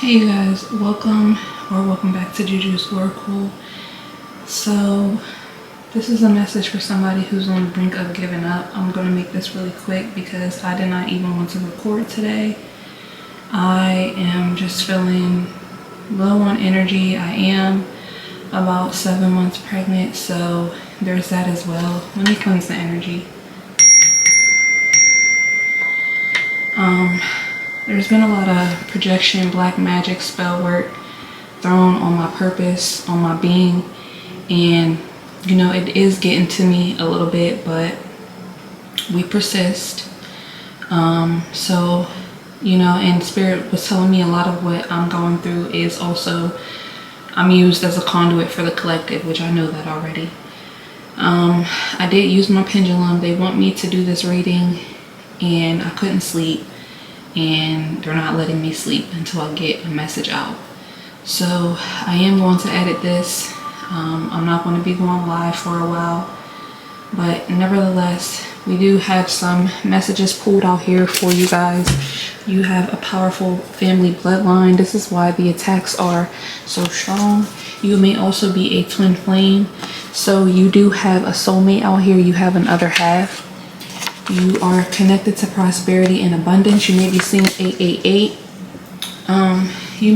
Hey you guys, welcome back to Juju's Oracle. So this is a message for somebody who's on the brink of giving up. I'm going to make this really quick because I did not even want to record today. I am just feeling low on energy. I am about 7 months pregnant, so there's that as well. Let me cleanse the energy. There's been a lot of projection, black magic, spell work thrown on my purpose, on my being, and you know, it is getting to me a little bit, but we persist. So you know, and Spirit was telling me a lot of what I'm going through is also, I'm used as a conduit for the collective, which I know that already. I did use my pendulum. They want me to do this reading and I couldn't sleep, and they're not letting me sleep until I get a message out. So I am going to edit this. I'm not going to be going live for a while, but nevertheless, we do have some messages pulled out here for you guys. You have a powerful family bloodline. This is why the attacks are so strong. You may also be a twin flame. So you do have a soulmate out here. You have an other half. You are connected to prosperity and abundance. You may be seeing 888. You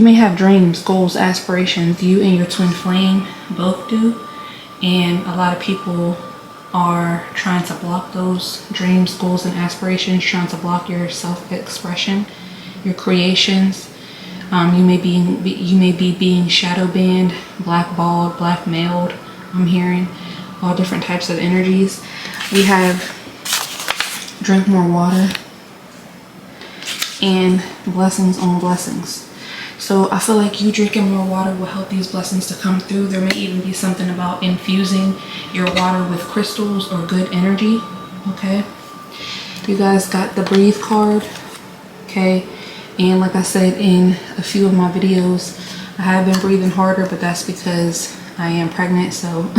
may have dreams, goals, aspirations. You and your twin flame both do. And a lot of people are trying to block those dreams, goals, and aspirations, trying to block your self-expression, your creations. You may be being shadow banned, blackballed, blackmailed. I'm hearing all different types of energies. We have drink more water and blessings on blessings. So I feel like you drinking more water will help these blessings to come through. There may even be something about infusing your water with crystals or good energy. Okay, you guys got the breathe card. Okay, and like I said in a few of my videos, I have been breathing harder, but that's because I am pregnant. So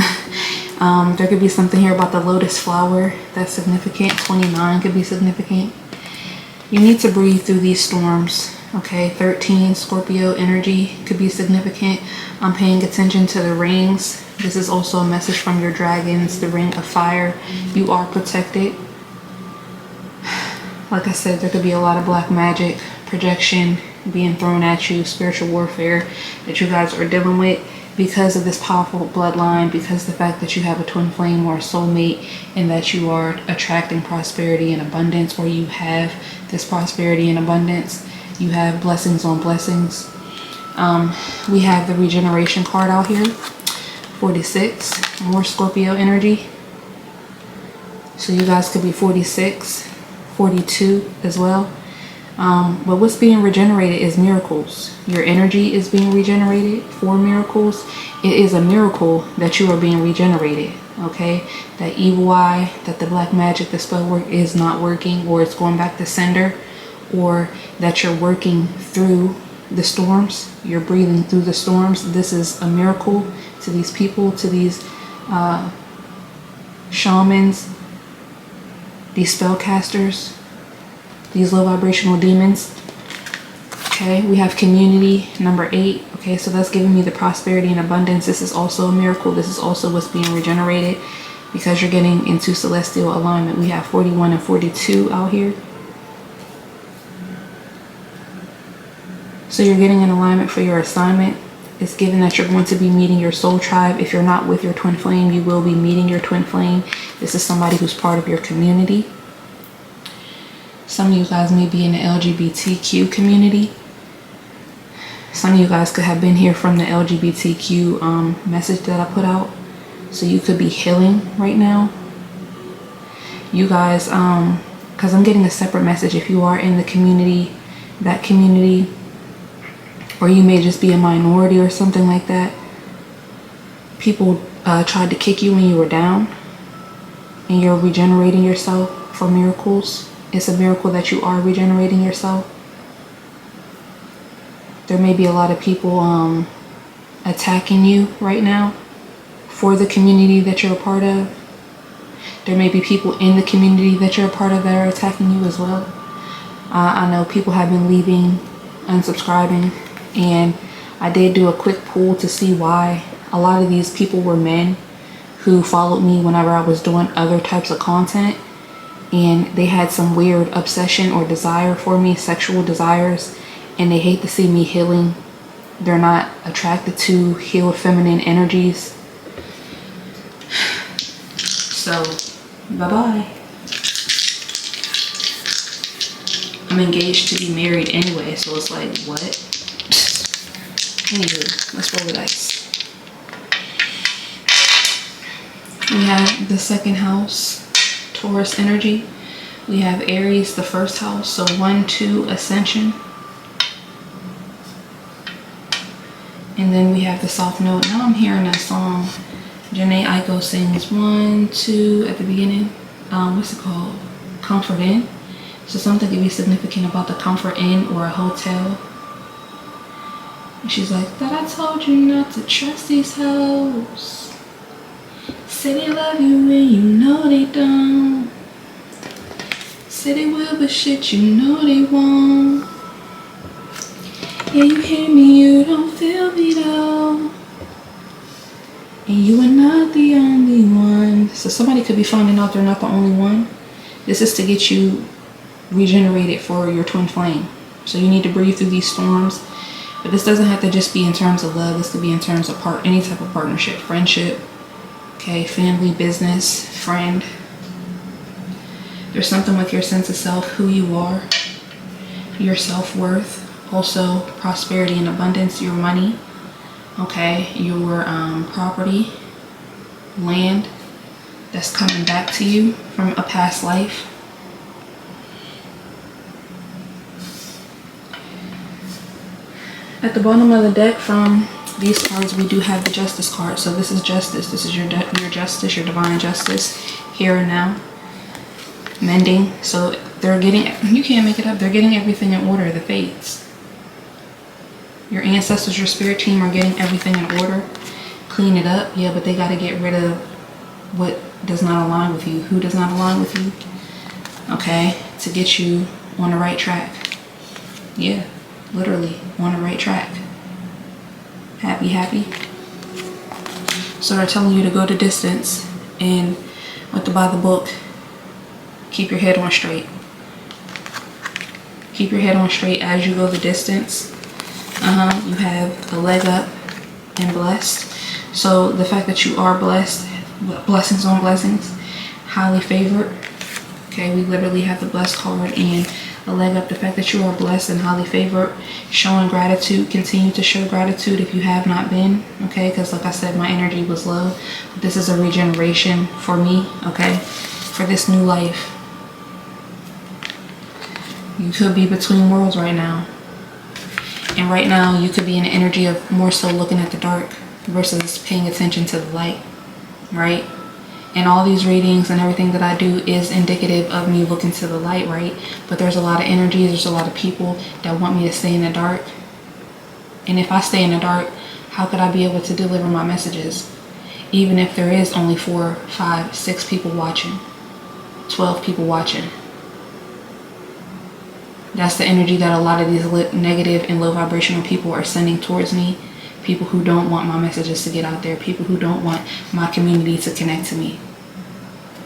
there could be something here about the lotus flower that's significant. 29 could be significant. You need to breathe through these storms. Okay, 13 Scorpio energy could be significant. I'm paying attention to the rings. This is also a message from your dragons, the ring of fire. You are protected. Like I said, there could be a lot of black magic, projection being thrown at you, spiritual warfare that you guys are dealing with because of this powerful bloodline, because of the fact that you have a twin flame or a soulmate, and that you are attracting prosperity and abundance, or you have this prosperity and abundance. You have blessings on blessings. We have the regeneration card out here, 46, more Scorpio energy. So you guys could be 46, 42 as well. But what's being regenerated is miracles. Your energy is being regenerated for miracles. It is a miracle that you are being regenerated. Okay, that evil eye, that the black magic, the spell work is not working, or it's going back to sender, or that you're working through the storms, you're breathing through the storms. This is a miracle to these people, to these shamans, these spellcasters, these low vibrational demons. Okay, we have community, number 8. Okay, so that's giving me the prosperity and abundance. This is also a miracle. This is also what's being regenerated because you're getting into celestial alignment. We have 41 and 42 out here. So you're getting an alignment for your assignment. It's given that you're going to be meeting your soul tribe. If you're not with your twin flame, you will be meeting your twin flame. This is somebody who's part of your community. Some of you guys may be in the LGBTQ community. Some of you guys could have been here from the LGBTQ message that I put out. So you could be healing right now. You guys, because I'm getting a separate message. If you are in the community, that community, or you may just be a minority or something like that. People tried to kick you when you were down, and you're regenerating yourself for miracles. It's a miracle that you are regenerating yourself. There may be a lot of people attacking you right now for the community that you're a part of. There may be people in the community that you're a part of that are attacking you as well. I know people have been leaving, unsubscribing, and I did do a quick poll to see why. A lot of these people were men who followed me whenever I was doing other types of content, and they had some weird obsession or desire for me, sexual desires, and they hate to see me healing. They're not attracted to healed feminine energies. So, bye-bye. I'm engaged to be married anyway, so it's like, what? Anywho, let's roll the dice. We have the second house, Taurus energy. We have Aries, the first house, so 1, 2, Ascension. And then we have the soft note. Now I'm hearing that song Janae Aiko sings 1, 2 at the beginning. What's it called? Comfort Inn. So something could be significant about the Comfort Inn or a hotel. And she's like, "Thought I told you not to trust these hoes. Say they love you when you know they don't. Say they will, but shit, you know they won't. Yeah, you hear me, you don't feel me though. And you are not the only one." So somebody could be finding out they're not the only one. This is to get you regenerated for your twin flame. So you need to breathe through these storms. But this doesn't have to just be in terms of love. This could be in terms of any type of partnership, friendship, okay, family, business, friend. There's something with your sense of self, who you are, your self-worth, also prosperity and abundance, your money, okay, your property, land that's coming back to you from a past life. At the bottom of the deck from these cards, we do have the Justice card. So this is justice. This is your justice, your divine justice, here and now. Mending. So they're getting, you can't make it up, they're getting everything in order, the fates. Your ancestors, your spirit team are getting everything in order. Clean it up. Yeah, but they got to get rid of what does not align with you. Who does not align with you? Okay, to get you on the right track. Yeah, literally on the right track. Happy. So they're telling you to go the distance and by the book, keep your head on straight. Keep your head on straight as you go the distance. You have a leg up and blessed. So the fact that you are blessed, blessings on blessings, highly favored. Okay, we literally have the blessed card and a leg up. The fact that you are blessed and highly favored, showing gratitude. Continue to show gratitude if you have not been, okay, because like I said, my energy was low. This is a regeneration for me, okay, for this new life. You could be between worlds right now. And right now, you could be in the energy of more so looking at the dark versus paying attention to the light, right? And all these readings and everything that I do is indicative of me looking to the light, right? But there's a lot of energies, there's a lot of people that want me to stay in the dark. And if I stay in the dark, how could I be able to deliver my messages? Even if there is only 4, 5, 6 people watching, 12 people watching. That's the energy that a lot of these negative and low vibrational people are sending towards me. People who don't want my messages to get out there. People who don't want my community to connect to me.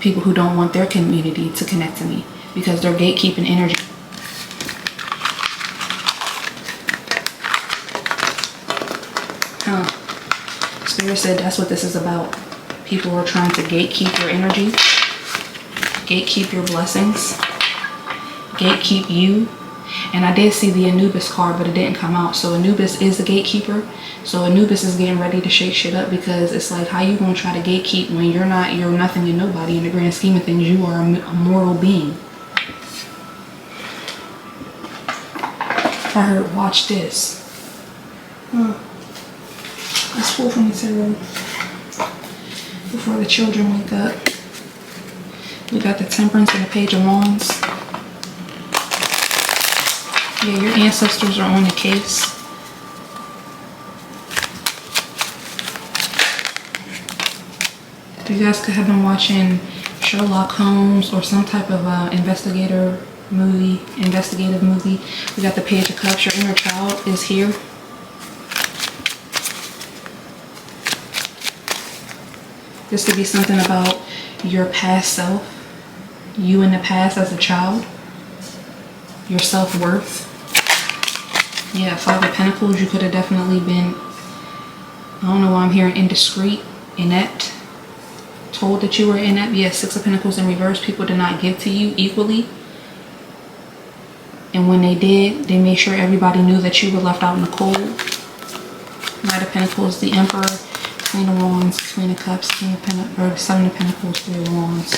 People who don't want their community to connect to me because they're gatekeeping energy. Spirit said that's what this is about. People are trying to gatekeep your energy, gatekeep your blessings, gatekeep you. And I did see the Anubis card, but it didn't come out. So Anubis is the gatekeeper. So Anubis is getting ready to shake shit up because it's like, how you gonna try to gatekeep when you're nothing and nobody in the grand scheme of things. You are a mortal being. I heard, watch this. Let's pull from the tarot before the children wake up. We got the Temperance and the Page of Wands. Yeah, your ancestors are on the case. You guys could have been watching Sherlock Holmes or some type of investigator movie, investigative movie. We got the Page of Cups. Your inner child is here. This could be something about your past self, you in the past as a child, your self-worth. Yeah, Five of Pentacles, you could have definitely been, I don't know why I'm hearing indiscreet, inept, told that you were inept. Yeah, Six of Pentacles in reverse. People did not give to you equally. And when they did, they made sure everybody knew that you were left out in the cold. Knight of Pentacles, the Emperor, Queen of Wands, Queen of Cups, King of Pentacles, or Seven of Pentacles, Three of Wands.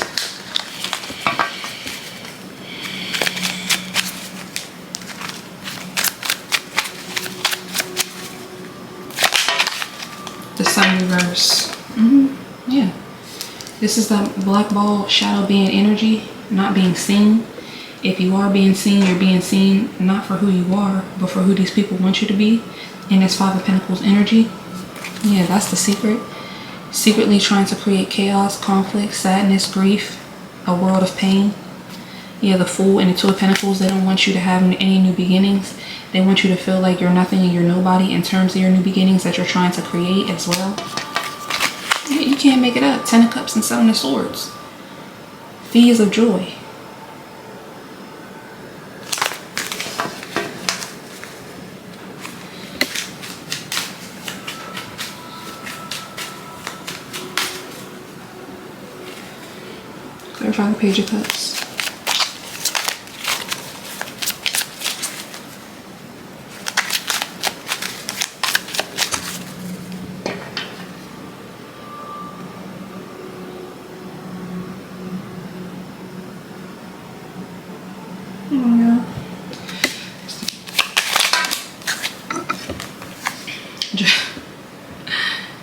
The Sun reverse. Yeah. This is the black ball shadow band energy, not being seen. If you are being seen, you're being seen not for who you are, but for who these people want you to be. And it's Five of Pentacles energy. Yeah, that's the secret. Secretly trying to create chaos, conflict, sadness, grief, a world of pain. Yeah, the Fool and the Two of Pentacles, they don't want you to have any new beginnings. They want you to feel like you're nothing and you're nobody in terms of your new beginnings that you're trying to create as well. Yeah, you can't make it up. Ten of Cups and Seven of Swords. Fees of joy. Clarify the Page of Cups.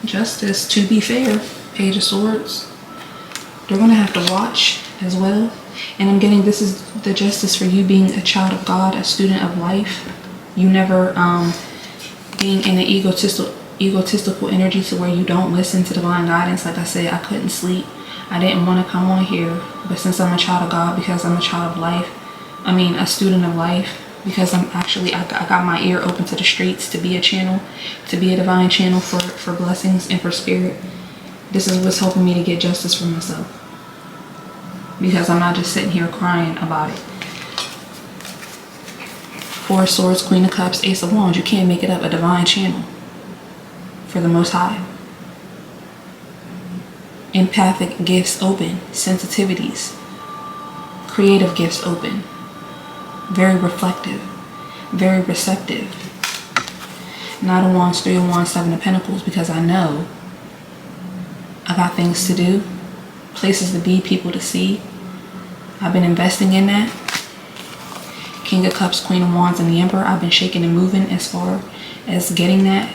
Justice, to be fair, Page of Swords. They're going to have to watch as well. And I'm getting this is the justice for you being a child of God, a student of life. You never being in an egotistical energy to where you don't listen to divine guidance. Like I said, I couldn't sleep. I didn't want to come on here. But since I'm a child of God, because I'm a child of life, I mean a student of life, because I'm actually, I got my ear open to the streets to be a channel, to be a divine channel for blessings and for spirit. This is what's helping me to get justice for myself. Because I'm not just sitting here crying about it. Four of Swords, Queen of Cups, Ace of Wands. You can't make it up. A divine channel for the Most High. Empathic gifts open. Sensitivities. Creative gifts open. Very reflective. Very receptive. Knight of Wands, Three of Wands, Seven of Pentacles. Because I know I got things to do. Places to be, people to see. I've been investing in that. King of Cups, Queen of Wands, and the Emperor. I've been shaking and moving as far as getting that,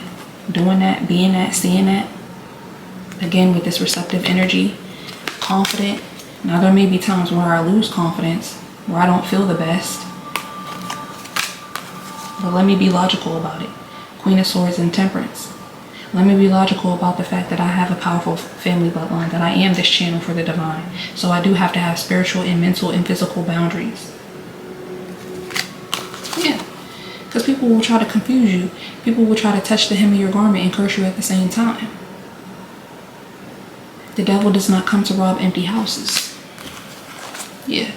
doing that, being that, seeing that. Again, with this receptive energy. Confident. Now, there may be times where I lose confidence, where I don't feel the best. But let me be logical about it. Queen of Swords and Temperance. Let me be logical about the fact that I have a powerful family bloodline, that I am this channel for the divine. So I do have to have spiritual and mental and physical boundaries. Yeah. Because people will try to confuse you. People will try to touch the hem of your garment and curse you at the same time. The devil does not come to rob empty houses. Yeah.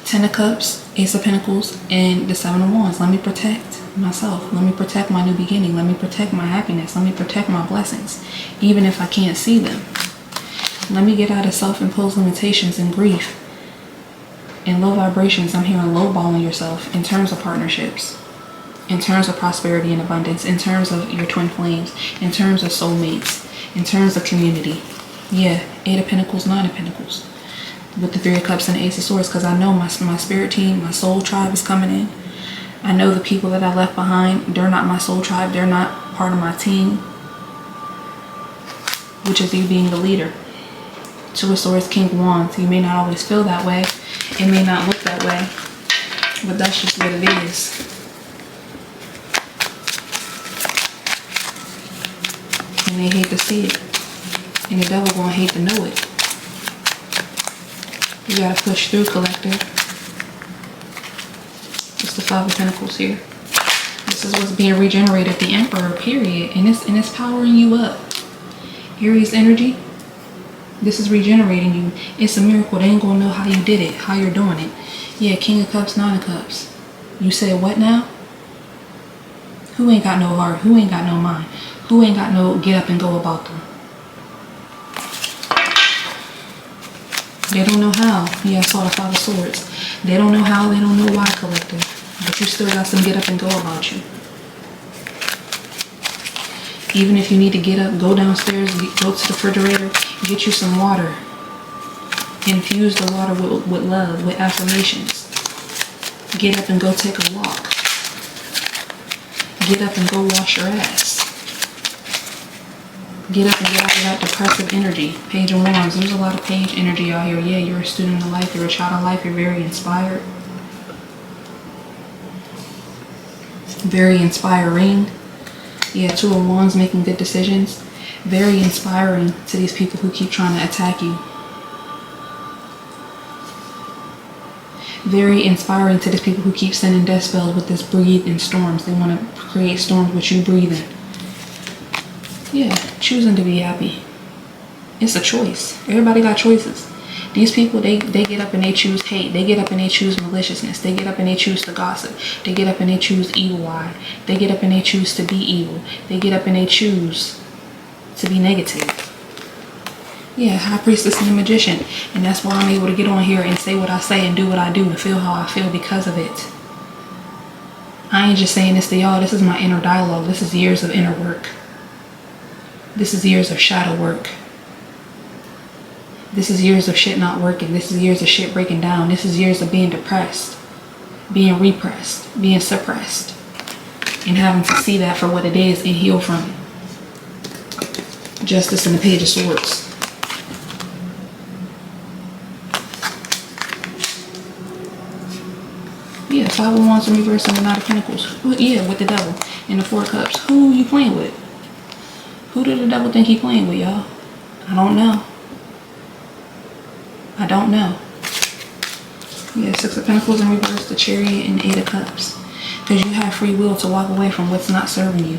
Ten of Cups, Ace of Pentacles, and the Seven of Wands. Let me protect myself. Let me protect my new beginning. Let me protect my happiness. Let me protect my blessings, even if I can't see them. Let me get out of self-imposed limitations and grief and low vibrations. I'm hearing lowballing yourself in terms of partnerships, in terms of prosperity and abundance, in terms of your twin flames, in terms of soulmates, in terms of community. Yeah, Eight of Pentacles, Nine of Pentacles, with the Three of Cups and the Ace of Swords, because I know my spirit team, my soul tribe is coming in. I know the people that I left behind, they're not my soul tribe. They're not part of my team, which is you being the leader. Two of Swords, King of Wands. You may not always feel that way. It may not look that way, but that's just what it is. And they hate to see it. And the devil gonna hate to know it. You gotta push through, collective. Five of Pentacles here. This is what's being regenerated, the Emperor, period. And it's powering you up. Aries energy. This is regenerating you. It's a miracle. They ain't gonna know how you did it, how you're doing it. Yeah, King of Cups, Nine of Cups. You said what now? Who ain't got no heart? Who ain't got no mind? Who ain't got no get up and go about them? They don't know how. Yeah, I saw the Five of Swords. They don't know how, they don't know why, collective. But you still got some get up and go about you. Even if you need to get up, go downstairs, go to the refrigerator, get you some water. Infuse the water with love, with affirmations. Get up and go take a walk. Get up and go wash your ass. Get up and get out of that depressive energy. Page of Wands. There's a lot of page energy out here. Yeah, you're a student of life. You're a child of life. You're very inspired. Very inspiring. Yeah, Two of Wands, making good decisions. Very inspiring to these people who keep trying to attack you. Very inspiring to these people who keep sending death spells with this breathe in storms. They want to create storms with you breathing. Yeah, choosing to be happy. It's a choice. Everybody got choices. These people, they get up and they choose hate. They get up and they choose maliciousness. They get up and they choose to gossip. They get up and they choose evil eye. They get up and they choose to be evil. They get up and they choose to be negative. Yeah, High Priestess and the Magician. And that's why I'm able to get on here and say what I say and do what I do and feel how I feel because of it. I ain't just saying this to y'all. This is my inner dialogue. This is years of inner work. This is years of shadow work. This is years of shit not working. This is years of shit breaking down. This is years of being depressed, being repressed, being suppressed, and having to see that for what it is and heal from it. Justice and the Page of Swords. Yeah, Five of Wands in reverse and the Knight of Pentacles. Yeah, with the Devil and the Four of Cups. Who you playing with? Who did the devil think he playing with, y'all? I don't know. I don't know. Yeah, Six of Pentacles in reverse, the Chariot and the Eight of Cups. Because you have free will to walk away from what's not serving you.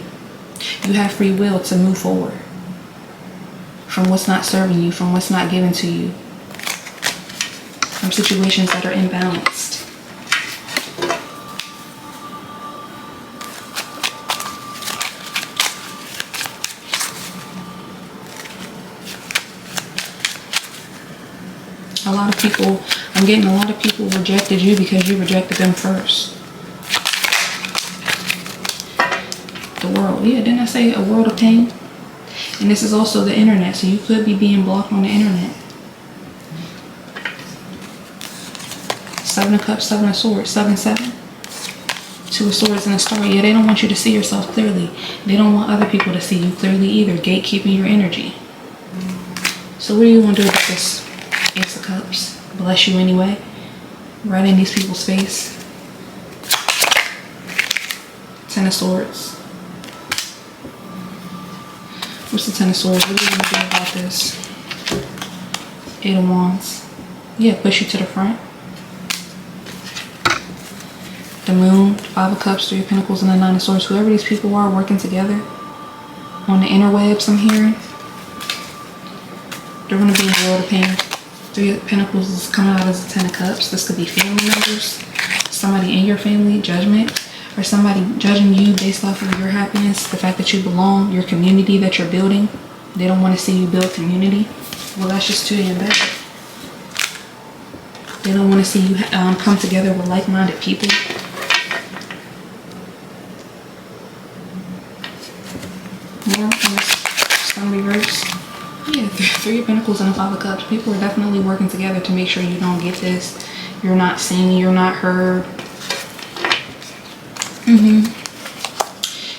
You have free will to move forward from what's not serving you, from what's not given to you, from situations that are imbalanced. A lot of people, I'm getting a lot of people rejected you because you rejected them first. The world. Yeah, didn't I say a world of pain? And this is also the internet, so you could be being blocked on the internet. Seven of Cups, Seven of Swords, 7-7. Two of Swords and a Star. Yeah, they don't want you to see yourself clearly. They don't want other people to see you clearly either. Gatekeeping your energy. So what do you want to do about this? Ace of Cups. Bless you anyway. Right in these people's face. Ten of Swords. What's the Ten of Swords? What are you going to do about this? Eight of Wands. Yeah, push you to the front. The Moon, Five of Cups, Three of Pentacles, and the Nine of Swords. Whoever these people are working together on the interwebs, I'm hearing. They're going to be in a world of pain. Three of Pentacles is coming out as a Ten of Cups. This could be family members, somebody in your family, judgment, or somebody judging you based off of your happiness, the fact that you belong, your community that you're building. They don't want to see you build community. Well, that's just too damn bad. They don't want to see you come together with like-minded people. More on this Sun reverse. Yeah, Three of Pentacles and a Five of Cups. People are definitely working together to make sure you don't get this. You're not seen, you're not heard.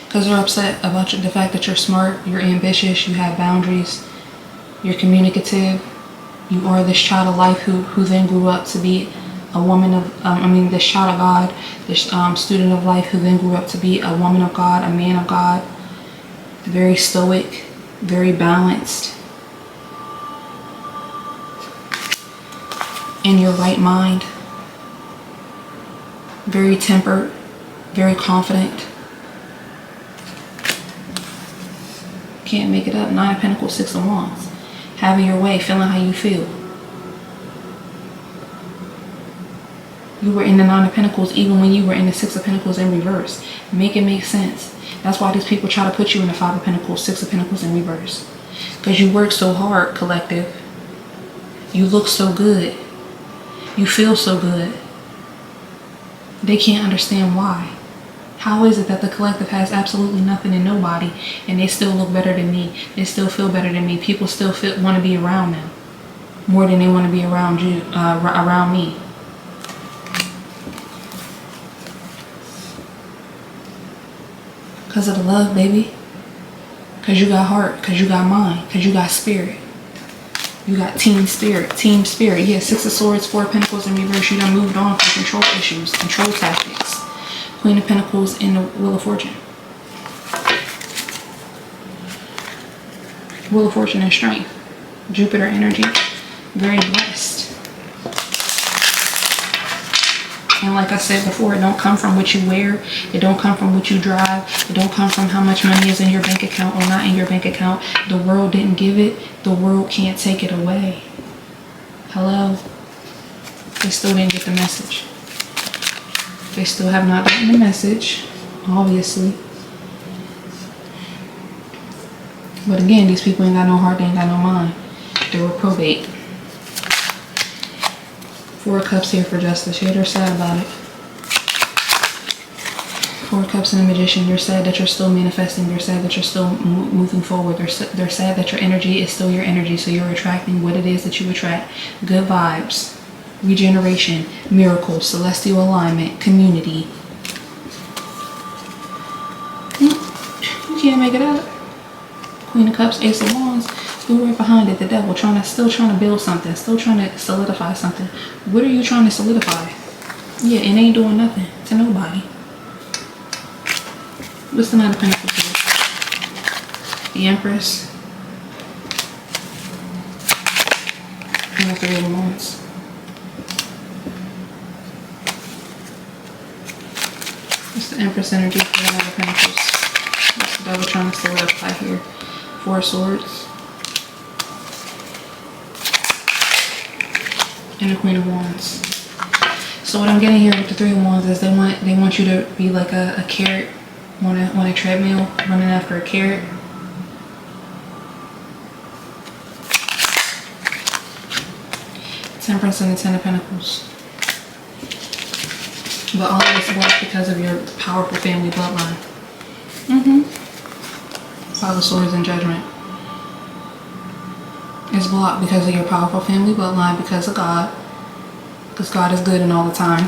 Because they're upset about the fact that you're smart, you're ambitious, you have boundaries, you're communicative. You are this child of life who then grew up to be a woman of, this child of God, this student of life who then grew up to be a woman of God, a man of God. Very stoic, very balanced. In your right mind. Very tempered, very confident. Can't make it up. 9 of Pentacles, 6 of Wands. Having your way, feeling how you feel. You were in the 9 of Pentacles even when you were in the 6 of Pentacles in reverse. Make it make sense. That's why these people try to put you in the 5 of Pentacles, 6 of Pentacles in reverse. Because you work so hard, collective. You look so good. You feel so good. They can't understand why. How is it that the collective has absolutely nothing and nobody, and they still look better than me? They still feel better than me. People still want to be around them more than they want to be around you, around me. Because of the love, baby. Because you got heart. Because you got mind. Because you got spirit. You got team spirit. Team spirit. Yeah, 6 of Swords, 4 of Pentacles in reverse. You done moved on from control issues. Control tactics. Queen of Pentacles in the Wheel of Fortune. Wheel of Fortune and strength. Jupiter energy. Very blessed. And like I said before, it don't come from what you wear. It don't come from what you drive. It don't come from how much money is in your bank account or not in your bank account. The world didn't give it. The world can't take it away. Hello? They still didn't get the message. They still have not gotten the message, obviously. But again, these people ain't got no heart, they ain't got no mind. They were probate. 4 of Cups here for justice. Yeah, they're sad about it. 4 of Cups and the Magician. You're sad that you're still manifesting. You're sad that you're still moving forward. They're sad that your energy is still your energy. So you're attracting what it is that you attract. Good vibes. Regeneration. Miracles. Celestial alignment. Community. You can't make it up. Queen of Cups, Ace of Wands. Who right behind it? The devil. Still trying to build something. Still trying to solidify something. What are you trying to solidify? Yeah, it ain't doing nothing to nobody. What's the 9 of Pentacles here? The Empress. And the 3 of Wands. What's the Empress energy for the 9 of Pentacles? What's the devil trying to solidify here? 4 of Swords. And the Queen of Wands. So what I'm getting here with the 3 of Wands is they want you to be like a carrot on a treadmill, running after a carrot. Temperance and the 10 of Pentacles. But all of this works because of your powerful family bloodline. 5 of Swords and Judgment. It's blocked because of your powerful family bloodline, because of God. Because God is good and all the time.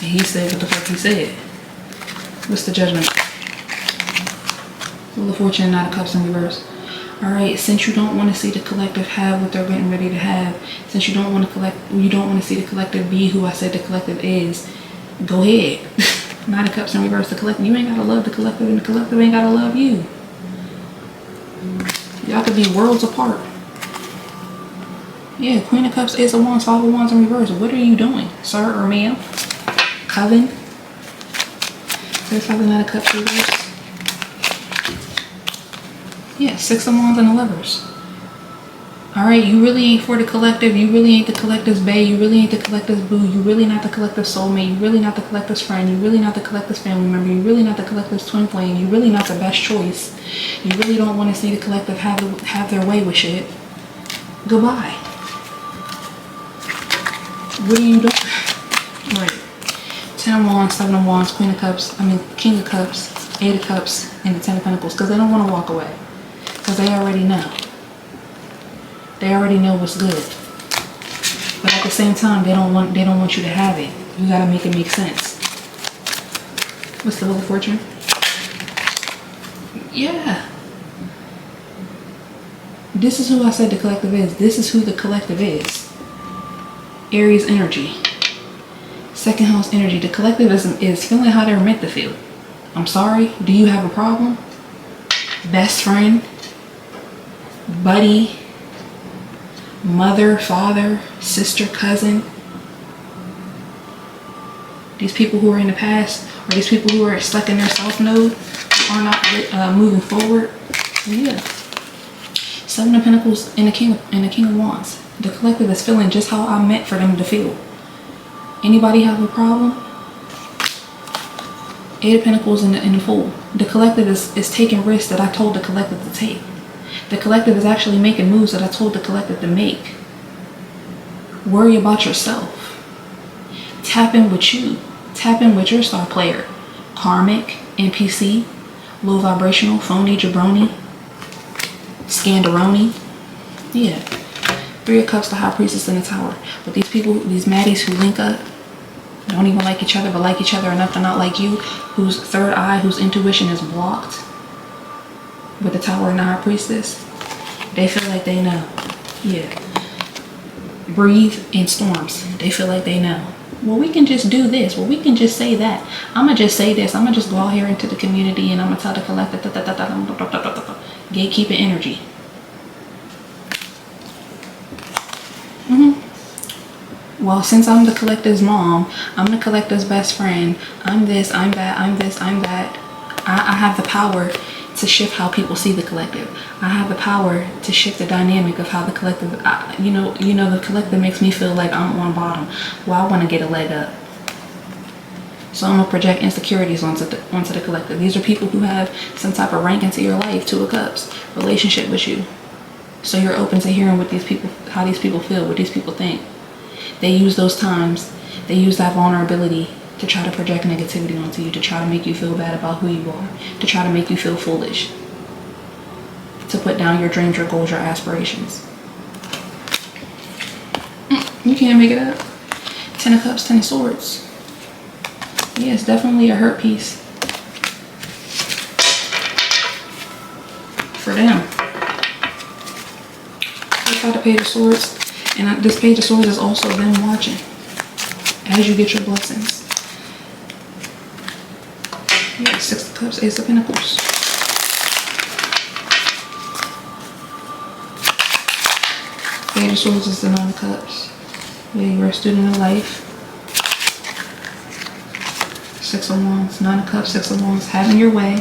And he said what the fuck he said. What's the Judgment? Wheel of Fortune, 9 of Cups in reverse. Alright, since you don't want to see the collective have what they're getting ready to have, since you don't want to see the collective be who I said the collective is, go ahead. 9 of Cups in reverse, the collective. You ain't gotta love the collective, and the collective ain't gotta love you. Y'all could be worlds apart. Yeah, Queen of Cups, Ace of Wands, 5 of Wands in reverse. What are you doing, sir or ma'am? Coven. There's 5 of 9 of Cups reverse. Yeah, 6 of Wands and the Lovers. Alright, you really ain't for the collective. You really ain't the collective's bae. You really ain't the collective's boo. You really not the collective's soulmate. You really not the collective's friend. You really not the collective's family member. You really not the collective's twin flame. You really not the best choice. You really don't want to see the collective have their way with shit. Goodbye. What are you doing? Right. 10 of Wands, 7 of Wands, King of Cups, 8 of Cups, and the 10 of Pentacles. Because they don't want to walk away. Because they already know. They already know what's good. But at the same time, they don't want you to have it. You gotta make it make sense. What's the Wheel of Fortune? Yeah. This is who I said the collective is. This is who the collective is. Aries energy. Second house energy. The collective is feeling how they're meant to feel. I'm sorry. Do you have a problem? Best friend? Buddy? Mother, father, sister, cousin? These people who are in the past, or these people who are stuck in their self node, who are not moving forward. Yeah. Seven of Pentacles and the King of Wands. The collective is feeling just how I meant for them to feel. Anybody have a problem? Eight of Pentacles in the Fool. The collective is taking risks that I told the collective to take. The collective is actually making moves that I told the collective to make. Worry about yourself. Tap in with you. Tap in with your star player. Karmic, NPC, low vibrational, phony, jabroni, scandaroni. Yeah. Three of Cups, the High Priestess in the Tower. But these people, these maddies who link up, don't even like each other, but like each other enough to not like you, whose third eye, whose intuition is blocked with the Tower and the High Priestess, they feel like they know. Yeah. Breathe in storms. They feel like they know. Well, we can just do this. Well, we can just say that. I'm going to just say this. I'm going to just go out here into the community and I'm going to tell the collective. Gatekeeping energy. Well, since I'm the collective's mom, I'm the collective's best friend, I'm this, I'm that, I'm this, I'm that. I have the power to shift how people see the collective. I have the power to shift the dynamic of how the collective, the collective makes me feel like I'm on bottom. Well, I want to get a leg up. So I'm going to project insecurities onto the collective. These are people who have some type of rank into your life, Two of Cups, relationship with you. So you're open to hearing what these people, how these people feel, what these people think. They use those times, they use that vulnerability to try to project negativity onto you, to try to make you feel bad about who you are, to try to make you feel foolish, to put down your dreams, your goals, your aspirations. You can't make it up. Ten of Cups, Ten of Swords. Yeah, it's definitely a hurt piece for them. Let's try the Page of Swords. And this Page of Swords is also them watching as you get your blessings. Yeah, Six of Cups, Ace of Pentacles. Page of Swords is the Nine of Cups. Yeah, you're a student of life. Six of Wands, Nine of Cups, Six of Wands, having your way.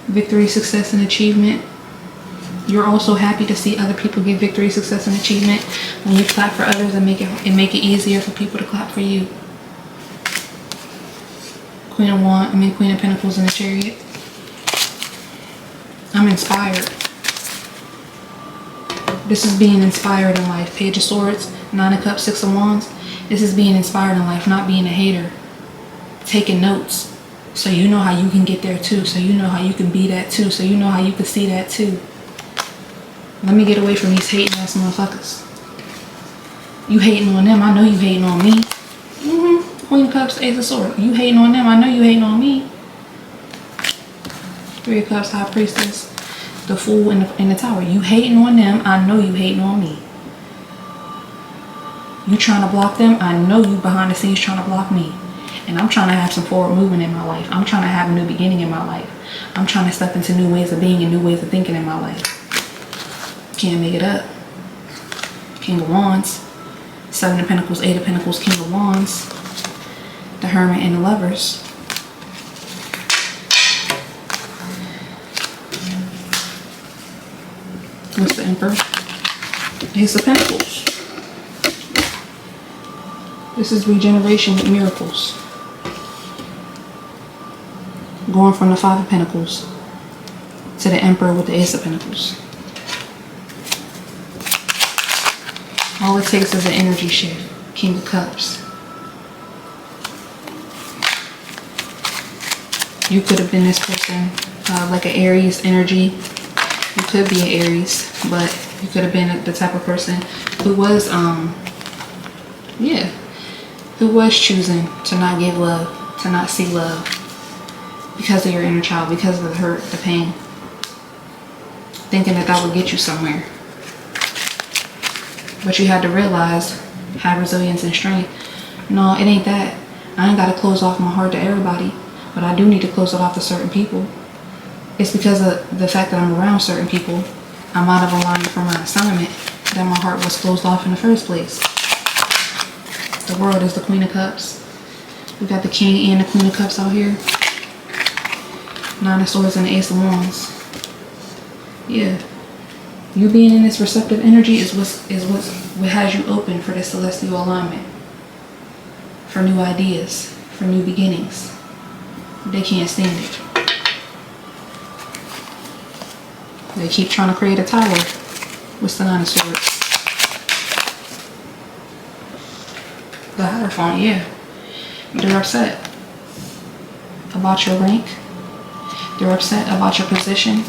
Victory, success, and achievement. You're also happy to see other people get victory, success, and achievement when you clap for others and make it easier for people to clap for you. Queen of Pentacles in the Chariot. I'm inspired. This is being inspired in life. Page of Swords, Nine of Cups, Six of Wands. This is being inspired in life, not being a hater. Taking notes so you know how you can get there too. So you know how you can be that too. So you know how you can see that too. Let me get away from these hating ass motherfuckers. You hating on them, I know you hating on me. Queen of Cups, Ace of Swords. You hating on them, I know you hating on me. Three of Cups, High Priestess. The Fool in the Tower. You hating on them, I know you hating on me. You trying to block them, I know you behind the scenes trying to block me. And I'm trying to have some forward movement in my life. I'm trying to have a new beginning in my life. I'm trying to step into new ways of being and new ways of thinking in my life. Can't make it up. King of Wands. Seven of Pentacles, Eight of Pentacles, King of Wands. The Hermit and the Lovers. What's the Emperor? Ace of Pentacles. This is regeneration with miracles. Going from the Five of Pentacles to the Emperor with the Ace of Pentacles. All it takes is an energy shift. King of Cups. You could have been this person, like an Aries energy. You could be an Aries, but you could have been the type of person who was, who was choosing to not give love, to not see love because of your inner child, because of the hurt, the pain. Thinking that would get you somewhere. But you had to realize, have resilience and strength. No, it ain't that. I ain't got to close off my heart to everybody, but I do need to close it off to certain people. It's because of the fact that I'm around certain people, I'm out of alignment for my assignment, that my heart was closed off in the first place. The World is the Queen of Cups. We got the King and the Queen of Cups out here. Nine of Swords and the Ace of Wands. Yeah. You being in this receptive energy is what has you open for this celestial alignment. For new ideas. For new beginnings. They can't stand it. They keep trying to create a tower. What's the Nine of Swords? The Hierophant, yeah. They're upset about your rank. They're upset about your position.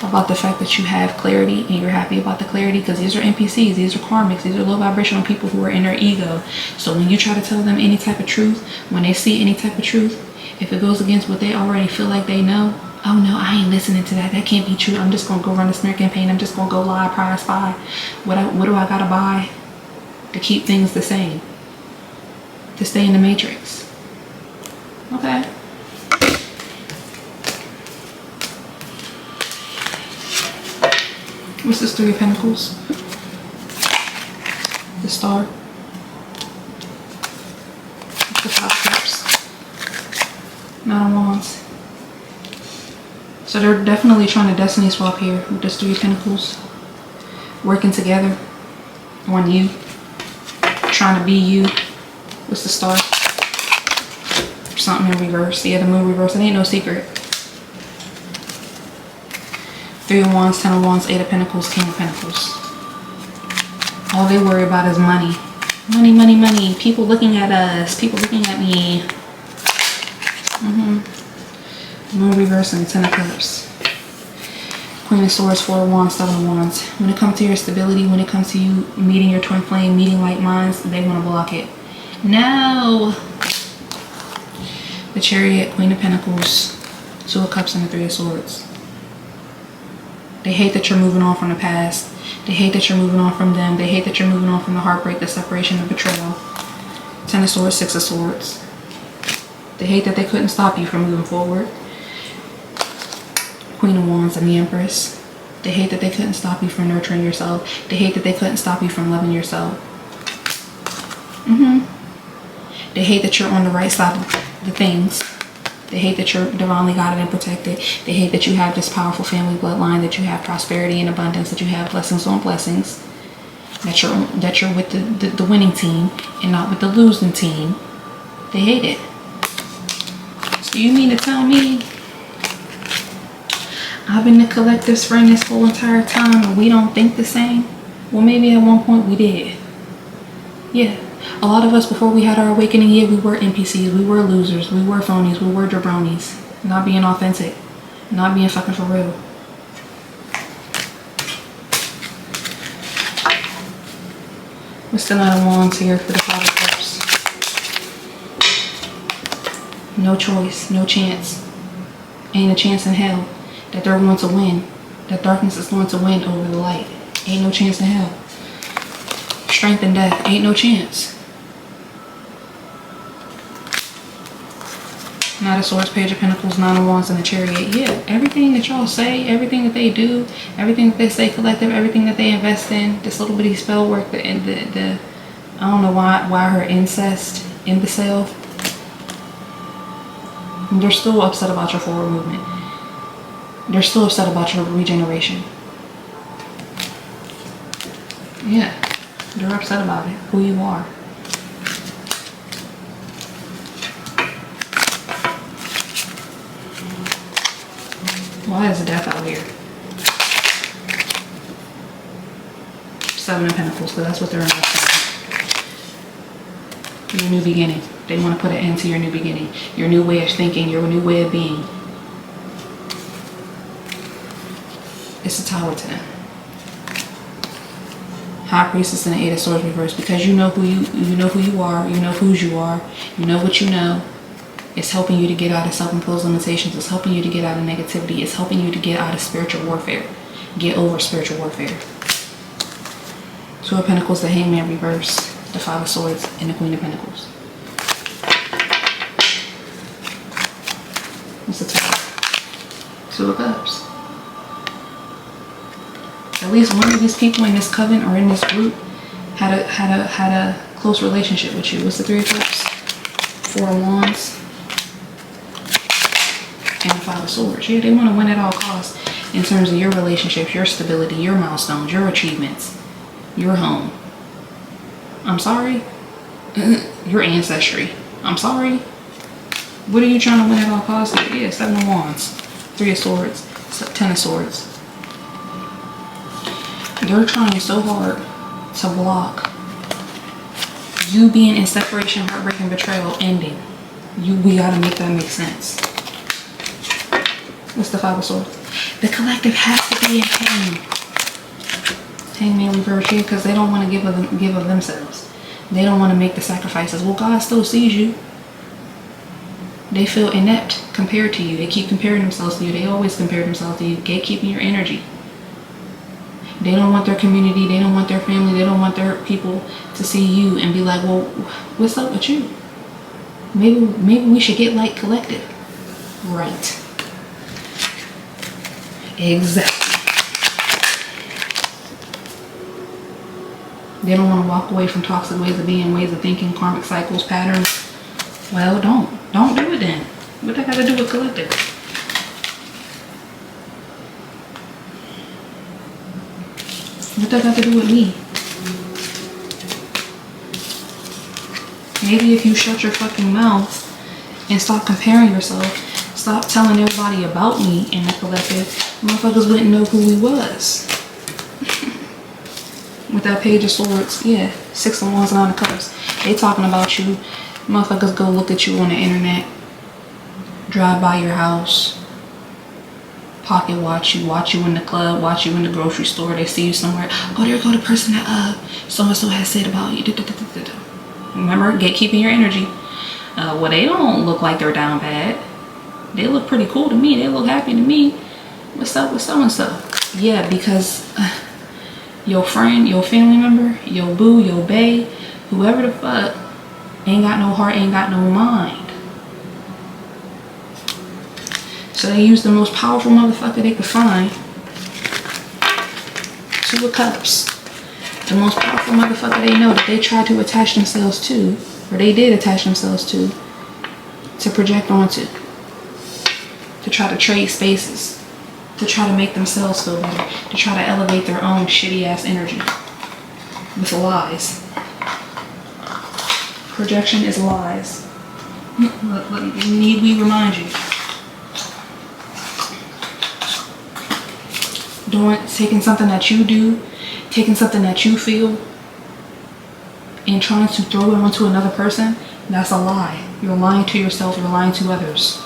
About the fact that you have clarity and you're happy about the clarity, because these are NPCs, these are karmics, these are low vibrational people who are in their ego. So when you try to tell them any type of truth, when they see any type of truth, if it goes against what they already feel like they know, oh no, I ain't listening to that. That can't be true. I'm just gonna go run a smear campaign. I'm just gonna go lie, pry, spy. What do I gotta buy to keep things the same? To stay in the matrix. Okay. What's this Three of Pentacles? The Star. What's the Five of Cups? Nine of Wands. So they're definitely trying to destiny swap here with this Three of Pentacles. Working together on you. Trying to be you. What's the Star? Something in reverse. Yeah, the Moon reverse. It ain't no secret. Three of Wands, Ten of Wands, Eight of Pentacles, King of Pentacles. All they worry about is money. Money, money, money. People looking at us. People looking at me. Moon reverse and Ten of Cups. Queen of Swords, Four of Wands, Seven of Wands. When it comes to your stability, when it comes to you meeting your twin flame, meeting like minds, they want to block it. No. The Chariot, Queen of Pentacles, Two of Cups, and the Three of Swords. They hate that you're moving on from the past. They hate that you're moving on from them. They hate that you're moving on from the heartbreak, the separation, the betrayal. Ten of Swords, Six of Swords. They hate that they couldn't stop you from moving forward. Queen of Wands and the Empress. They hate that they couldn't stop you from nurturing yourself. They hate that they couldn't stop you from loving yourself. They hate that you're on the right side of the things. They hate that you're divinely guided and protected. They hate that you have this powerful family bloodline, that you have prosperity and abundance, that you have blessings on blessings, that you're with the winning team and not with the losing team. They hate it. So you mean to tell me I've been the collective's friend this whole entire time and we don't think the same? Well, maybe at one point we did. Yeah. A lot of us, before we had our awakening, yeah, we were NPCs, we were losers, we were phonies, we were jabronis. Not being authentic. Not being fucking for real. What's the Nine of Wands here for the Five of Cups? No choice, no chance. Ain't a chance in hell that they're going to win. That darkness is going to win over the light. Ain't no chance in hell. Strength and death, ain't no chance. Knight of Swords, Page of Pentacles, Nine of Wands, and the Chariot. Yeah, everything that y'all say, everything that they do, everything that they say collective, everything that they invest in, this little bitty spell work, the I don't know why her incest, imbecile. They're still upset about your forward movement. They're still upset about your regeneration. Yeah, they're upset about it, who you are. Why is the Death out here? Seven of Pentacles, because that's what they're investing in. Your new beginning. They want to put an end to your new beginning. Your new way of thinking, your new way of being. It's a Tower to them. High Priestess and the Eight of Swords reversed, because you know who you know who you are, you know whose you are, you know what you know. It's helping you to get out of self-imposed limitations. It's helping you to get out of negativity. It's helping you to get out of spiritual warfare. Get over spiritual warfare. Two of Pentacles, the Hangman reverse, the Five of Swords, and the Queen of Pentacles. What's the Tower? Two of Cups. At least one of these people in this coven or in this group had a close relationship with you. What's the Three of Cups? Four of Wands and the Five of Swords. Yeah, they want to win at all costs in terms of your relationships, your stability, your milestones, your achievements, your home. I'm sorry. Your ancestry. I'm sorry. What are you trying to win at all costs? Yeah, Seven of Wands, Three of Swords, Ten of Swords. They're trying so hard to block you being in separation, heartbreak, and betrayal ending. We gotta make that make sense. What's the Five of Swords? The collective has to be in pain. Hangman reverse here because they don't want to give of themselves. They don't want to make the sacrifices. Well, God still sees you. They feel inept compared to you. They keep comparing themselves to you. They always compare themselves to you. Gatekeeping your energy. They don't want their community. They don't want their family. They don't want their people to see you and be like, well, what's up with you? Maybe we should get like collective. Right. Exactly. They don't want to walk away from toxic ways of being, ways of thinking, karmic cycles, patterns. Well, don't do it then. What that got to do with collective? What that got to do with me? Maybe if you shut your fucking mouth and stop comparing yourself, stop telling everybody about me in the collective, motherfuckers wouldn't know who we was. With that Page of Swords, yeah, Six of Wands, Nine of Cups. They talking about you. Motherfuckers go look at you on the internet, drive by your house, pocket watch you in the club, watch you in the grocery store. They see you somewhere. Oh, there go the person that so-and-so has said about you. Remember, gatekeeping your energy. Well, they don't look like they're down bad. They look pretty cool to me. They look happy to me. What's up with so-and-so? Yeah, because your friend, your family member, your boo, your bae, whoever the fuck, ain't got no heart, ain't got no mind. So they use the most powerful motherfucker they could find. Two of Cups. The most powerful motherfucker they know that they try to attach themselves to, or they did attach themselves to project onto. To try to trade spaces. To try to make themselves feel better. To try to elevate their own shitty ass energy. With lies. Projection is lies. Need we remind you? Taking something that you do, taking something that you feel, and trying to throw it onto another person, that's a lie. You're lying to yourself, you're lying to others.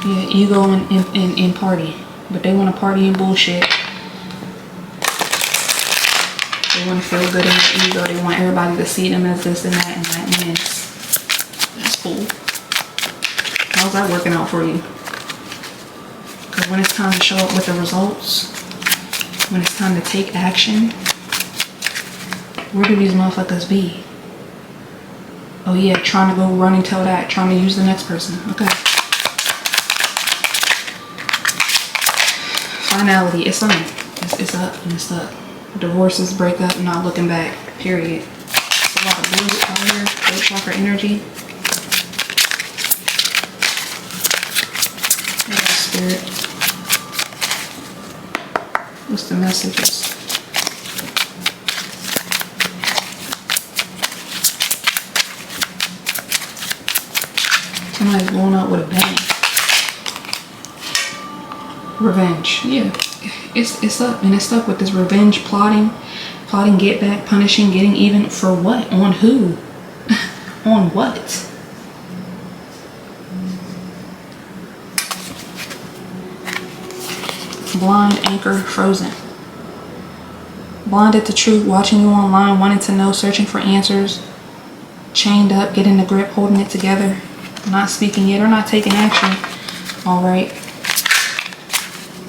Yeah, ego and party. But they want to party and bullshit. They want to feel good in their ego. They want everybody to see them as this and that and that and this. That's cool. How's that working out for you? Because when it's time to show up with the results, when it's time to take action, where do these motherfuckers be? Oh yeah, trying to go run and tell that, trying to use the next person. Okay. Finality, it's on. It's up and it's up. Divorces, break up, not looking back. Period. It's a lot of blue out here. Third chakra energy. Spirit. What's the messages? Somebody's going out with a bang. Revenge. Yeah. It's up and it's up with this revenge, plotting, get back, punishing, getting even for what? On who? On what? Blind, anchor, frozen. Blinded to truth, watching you online, wanting to know, searching for answers, chained up, getting the grip, holding it together, not speaking yet or not taking action. All right.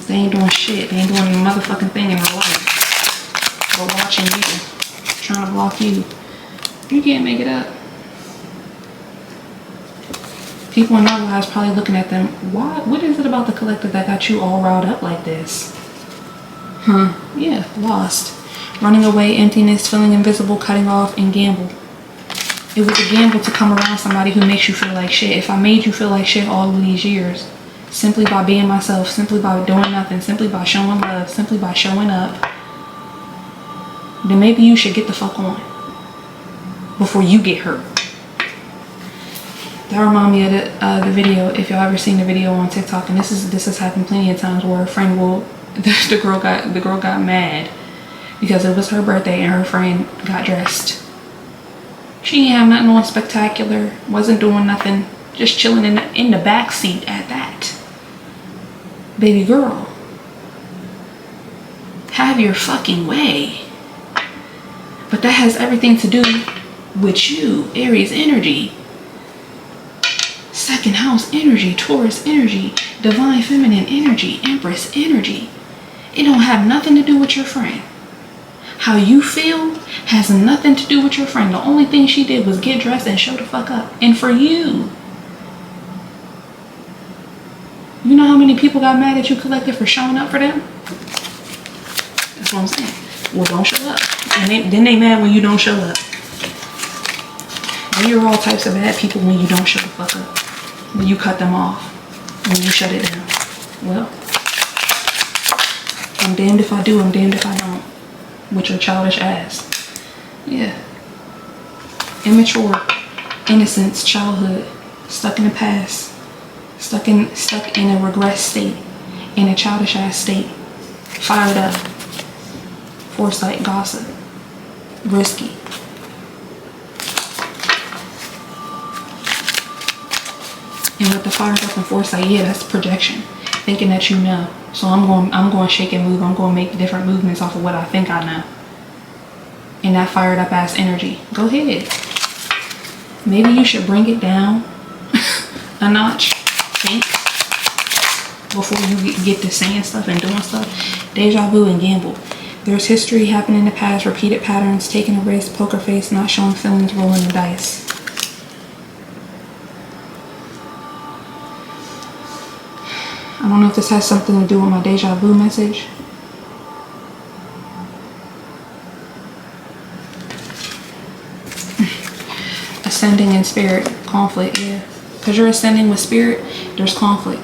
They ain't doing shit. They ain't doing a motherfucking thing in real life. But watching you, trying to block you. You can't make it up. People in their lives probably looking at them. Why? What is it about the collective that got you all riled up like this? Yeah, lost. Running away, emptiness, feeling invisible, cutting off, and gamble. It was a gamble to come around somebody who makes you feel like shit. If I made you feel like shit all of these years, simply by being myself, simply by doing nothing, simply by showing love, simply by showing up, then maybe you should get the fuck on before you get hurt. That reminds me of the video, if y'all ever seen the video on TikTok, and this has happened plenty of times, where a friend will, the girl got mad because it was her birthday and her friend got dressed. She didn't have nothing on spectacular, wasn't doing nothing, just chilling in the back seat at that. Baby girl, have your fucking way. But that has everything to do with you, Aries energy. Second house energy, Taurus energy, divine feminine energy, Empress energy. It don't have nothing to do with your friend. How you feel has nothing to do with your friend. The only thing she did was get dressed and show the fuck up. And for you, you know how many people got mad at you collective for showing up for them? That's what I'm saying. Well, don't show up. And then they mad when you don't show up. And you're all types of bad people when you don't show the fuck up. When you cut them off. When you shut it down. Well, I'm damned if I do, I'm damned if I don't. With your childish ass. Yeah. Immature, innocence, childhood, stuck in the past, stuck in a regress state, in a childish ass state, fired up, foresight, gossip, risky. And with the fired up and foresight, yeah, that's projection, thinking that you know. So I'm going to shake and move. I'm going to make different movements off of what I think I know. And that fired up ass energy. Go ahead. Maybe you should bring it down a notch. Think before you get to saying stuff and doing stuff. Deja vu and gamble. There's history happening in the past, repeated patterns, taking a risk, poker face, not showing feelings, rolling the dice. I don't know if this has something to do with my deja vu message. Ascending in spirit, conflict, yeah. Because you're ascending with spirit, there's conflict.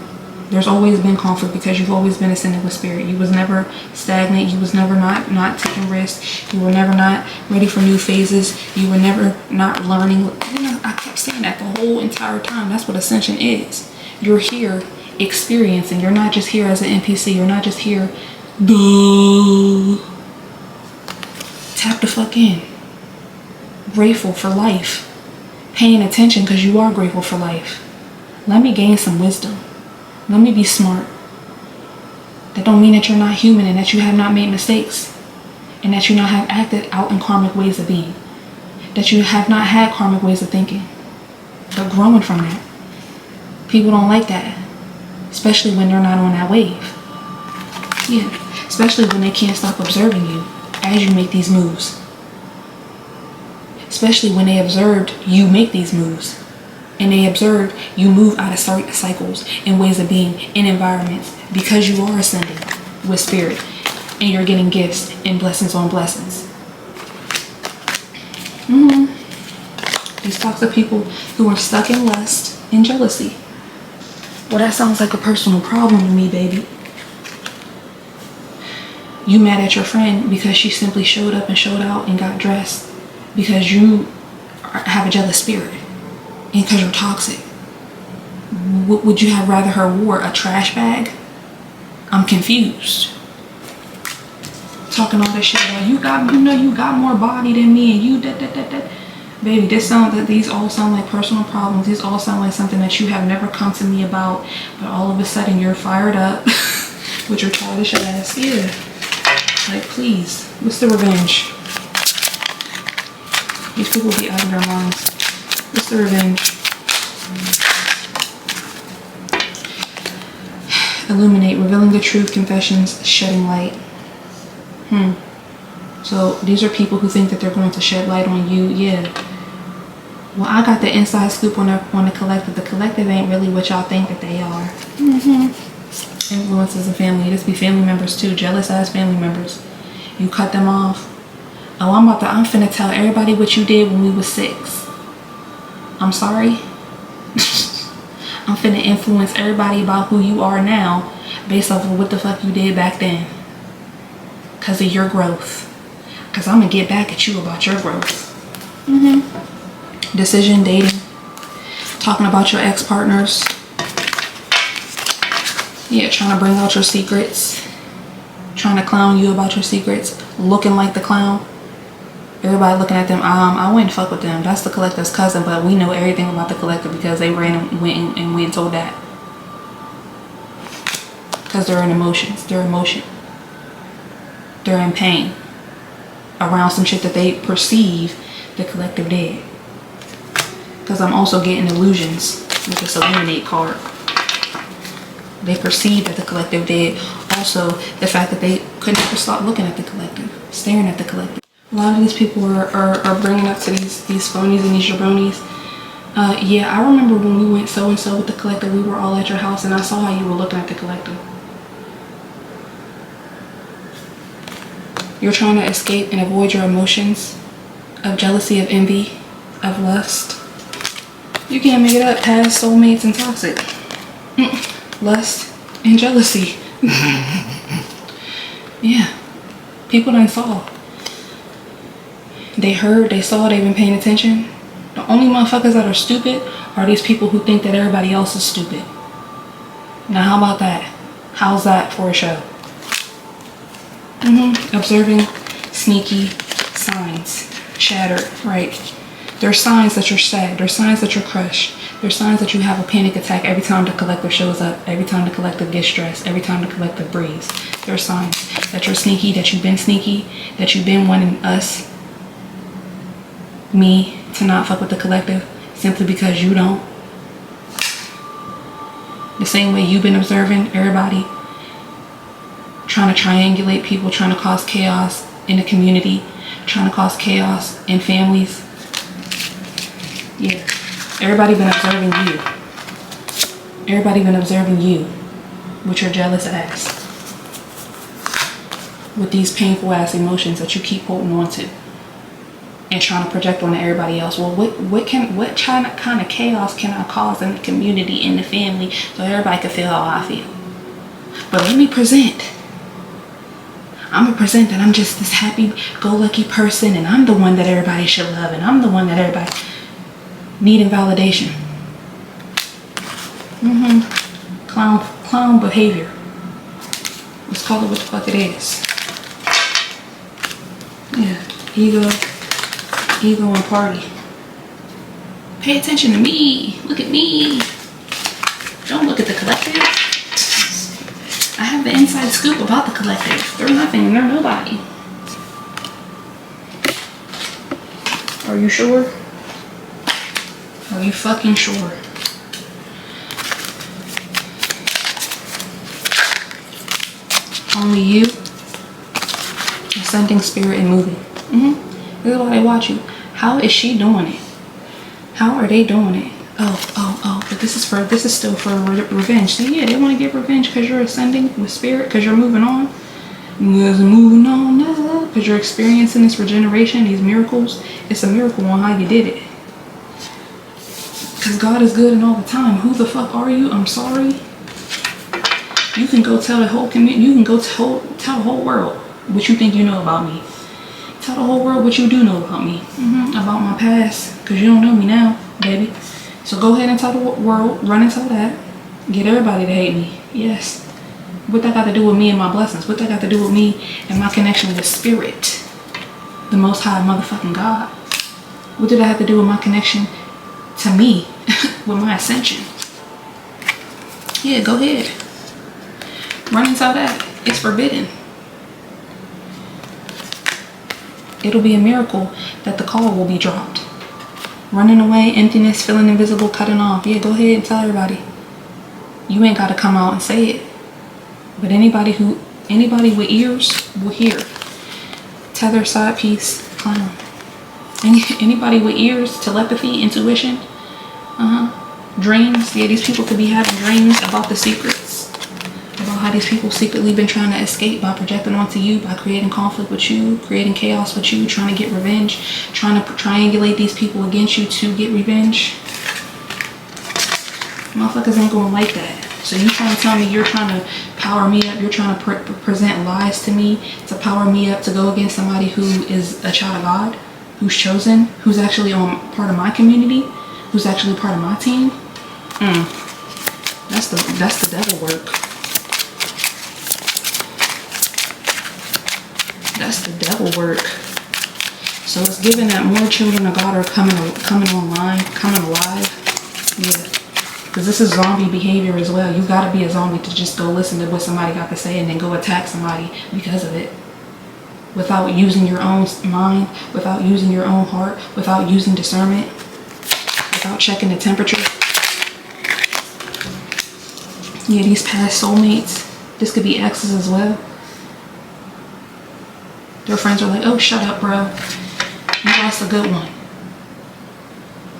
There's always been conflict because you've always been ascending with spirit. You was never stagnant. You was never not taking risks. You were never not ready for new phases. You were never not learning. You know, I kept saying that the whole entire time. That's what ascension is. You're here experiencing. You're not just here as an NPC. You're not just here. Duh. Tap the fuck in. Grateful for life. Paying attention because you are grateful for life. Let me gain some wisdom. Let me be smart. That don't mean that you're not human and that you have not made mistakes. And that you not have acted out in karmic ways of being. That you have not had karmic ways of thinking. But growing from that. People don't like that. Especially when they're not on that wave. Yeah. Especially when they can't stop observing you as you make these moves. Especially when they observed you make these moves. And they observed you move out of certain cycles and ways of being in environments because you are ascending with spirit. And you're getting gifts and blessings on blessings. These toxic people who are stuck in lust and jealousy. Well, that sounds like a personal problem to me, baby. You mad at your friend because she simply showed up and showed out and got dressed because you have a jealous spirit and because you're toxic. Would you have rather her wore a trash bag? I'm confused. Talking all this shit about you got more body than me and you that. Baby, these all sound like personal problems. These all sound like something that you have never come to me about, but all of a sudden you're fired up with your childish ass. Yeah. Like, please, what's the revenge? These people be out of their minds. What's the revenge? Illuminate, revealing the truth, confessions, shedding light. So these are people who think that they're going to shed light on you. Yeah. Well, I got the inside scoop on the collective. The collective ain't really what y'all think that they are. Influences of family. This be family members too. Jealous ass family members. You cut them off. Oh, I'm finna tell everybody what you did when we was 6. I'm sorry. I'm finna influence everybody about who you are now based off of what the fuck you did back then. Because of your growth. Because I'm gonna get back at you about your growth. Decision, dating, talking about your ex-partners. Yeah, trying to bring out your secrets. Trying to clown you about your secrets. Looking like the clown. Everybody looking at them. I wouldn't fuck with them. That's the collective's cousin, but we know everything about the collective because they went and told that. Because they're in emotions. They're emotion. They're in pain around some shit that they perceive the collective did. Because I'm also getting illusions with this eliminate card. They perceive that the collective did. Also, the fact that they could never stop looking at the collective, staring at the collective. A lot of these people are bringing up to these phonies and these jabronis. Yeah, I remember when we went so-and-so with the collective, we were all at your house and I saw how you were looking at the collective. You're trying to escape and avoid your emotions of jealousy, of envy, of lust. You can't make it up. Past, soulmates, and toxic. Lust and jealousy. Yeah. People done saw. They heard, they saw, they've been paying attention. The only motherfuckers that are stupid are these people who think that everybody else is stupid. Now how about that? How's that for a show? Observing sneaky signs. Shattered, right? There's signs that you're sad. There's signs that you're crushed. There's signs that you have a panic attack every time the collective shows up. Every time the collective gets stressed. Every time the collective breathes. There's signs that you're sneaky, that you've been sneaky, that you've been wanting us, me, to not fuck with the collective simply because you don't. The same way you've been observing everybody, trying to triangulate people, trying to cause chaos in the community, trying to cause chaos in families. Yeah, everybody been observing you. Everybody been observing you with your jealous ass, with these painful ass emotions that you keep holding on to and trying to project onto everybody else. Well, what kind of chaos can I cause in the community, in the family, so everybody can feel how I feel? But let me present. I'm gonna present that I'm just this happy-go-lucky person, and I'm the one that everybody should love, and I'm the one that everybody needing validation. Clown behavior. Let's call it what the fuck it is. Yeah, ego and party. Pay attention to me. Look at me. Don't look at the collective. I have the inside scoop about the collective. They're nothing. They're nobody. Are you sure? Are you fucking sure? Only you, ascending spirit and moving. This is why they watch you. How is she doing it? How are they doing it? Oh, but this is still for revenge. See, yeah, they want to get revenge because you're ascending with spirit, because you're moving on. Moving on now. Because you're experiencing this regeneration, these miracles. It's a miracle on how you did it. Because God is good and all the time. Who the fuck are you? I'm sorry. You can go tell the whole community. You can go tell the whole world what you think you know about me. Tell the whole world what you do know about me. About my past. Because you don't know me now, baby. So go ahead and tell the world. Run and tell that. Get everybody to hate me. Yes. What that got to do with me and my blessings? What that got to do with me and my connection with spirit? The most high motherfucking God. What did that have to do with my connection to me? With my ascension? Yeah, go ahead. Run and tell that. It's forbidden. It'll be a miracle that the call will be dropped. Running away, emptiness, feeling invisible, cutting off. Yeah, go ahead and tell everybody. You ain't got to come out and say it. But anybody with ears will hear. Tether, side piece, clown. Anybody with ears, telepathy, intuition, dreams. Yeah, these people could be having dreams about the secrets. About how these people secretly been trying to escape by projecting onto you, by creating conflict with you, creating chaos with you, trying to get revenge, trying to triangulate these people against you to get revenge. Motherfuckers ain't gonna like that. So you trying to tell me you're trying to power me up, you're trying to present lies to me to power me up to go against somebody who is a child of God, who's chosen, who's actually on part of my community, who's actually part of my team? That's the devil work. That's the devil work. So it's given that more children of God are coming online, coming alive. Yeah. Because this is zombie behavior as well. You gotta be a zombie to just go listen to what somebody got to say and then go attack somebody because of it. Without using your own mind, without using your own heart, without using discernment, without checking the temperature. Yeah, these past soulmates, this could be exes as well. Their friends are like, oh, shut up, bro. You lost a good one.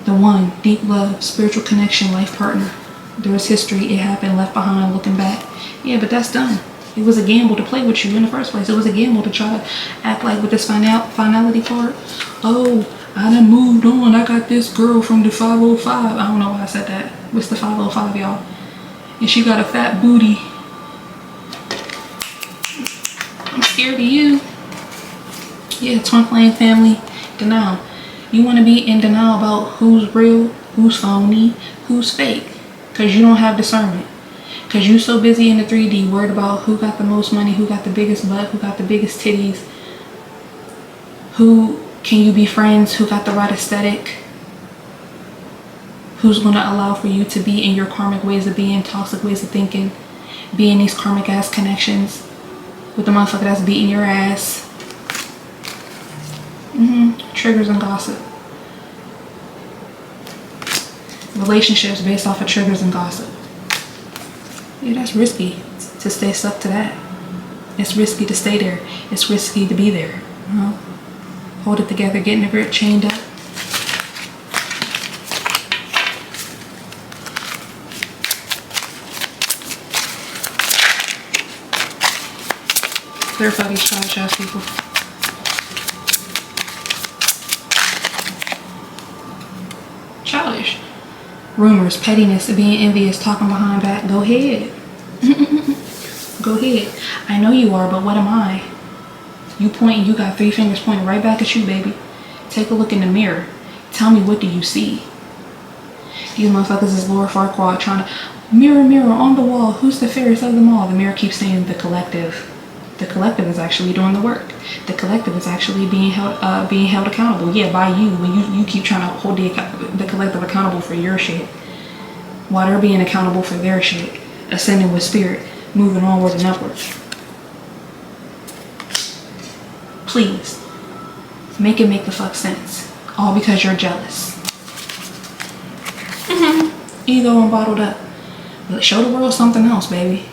The one, deep love, spiritual connection, life partner. There's history, it happened, left behind, looking back. Yeah, but that's done. It was a gamble to play with you in the first place. It was a gamble to try to act like with this finality part. Oh, I done moved on. I got this girl from the 505. I don't know why I said that. What's the 505, y'all? And she got a fat booty. I'm scared of you. Yeah, twin flame family, denial. You want to be in denial about who's real, who's phony, who's fake. Because you don't have discernment. Because you're so busy in the 3D, worried about who got the most money, who got the biggest butt, who got the biggest titties. Who can you be friends, who got the right aesthetic. Who's going to allow for you to be in your karmic ways of being, toxic ways of thinking. Be in these karmic ass connections with the motherfucker that's beating your ass. Triggers and gossip. Relationships based off of triggers and gossip. Yeah, that's risky to stay stuck to that. It's risky to stay there. It's risky to be there. You know? Hold it together, getting a grip, chained up. Clarify these childish ass people. Childish. Rumors, pettiness, being envious, talking behind back. Go ahead. Go ahead. I know you are, but what am I? You pointing, you got 3 fingers pointing right back at you, baby. Take a look in the mirror. Tell me, what do you see? These motherfuckers is Lord Farquaad trying to, mirror, mirror on the wall, who's the fairest of them all? The mirror keeps saying the collective. The collective is actually doing the work. The collective is actually being held accountable. Yeah, by you. When you keep trying to hold the collective accountable for your shit, while they're being accountable for their shit, ascending with spirit, moving onward and upward. Please, make it make the fuck sense. All because you're jealous. Ego and bottled up. But show the world something else, baby.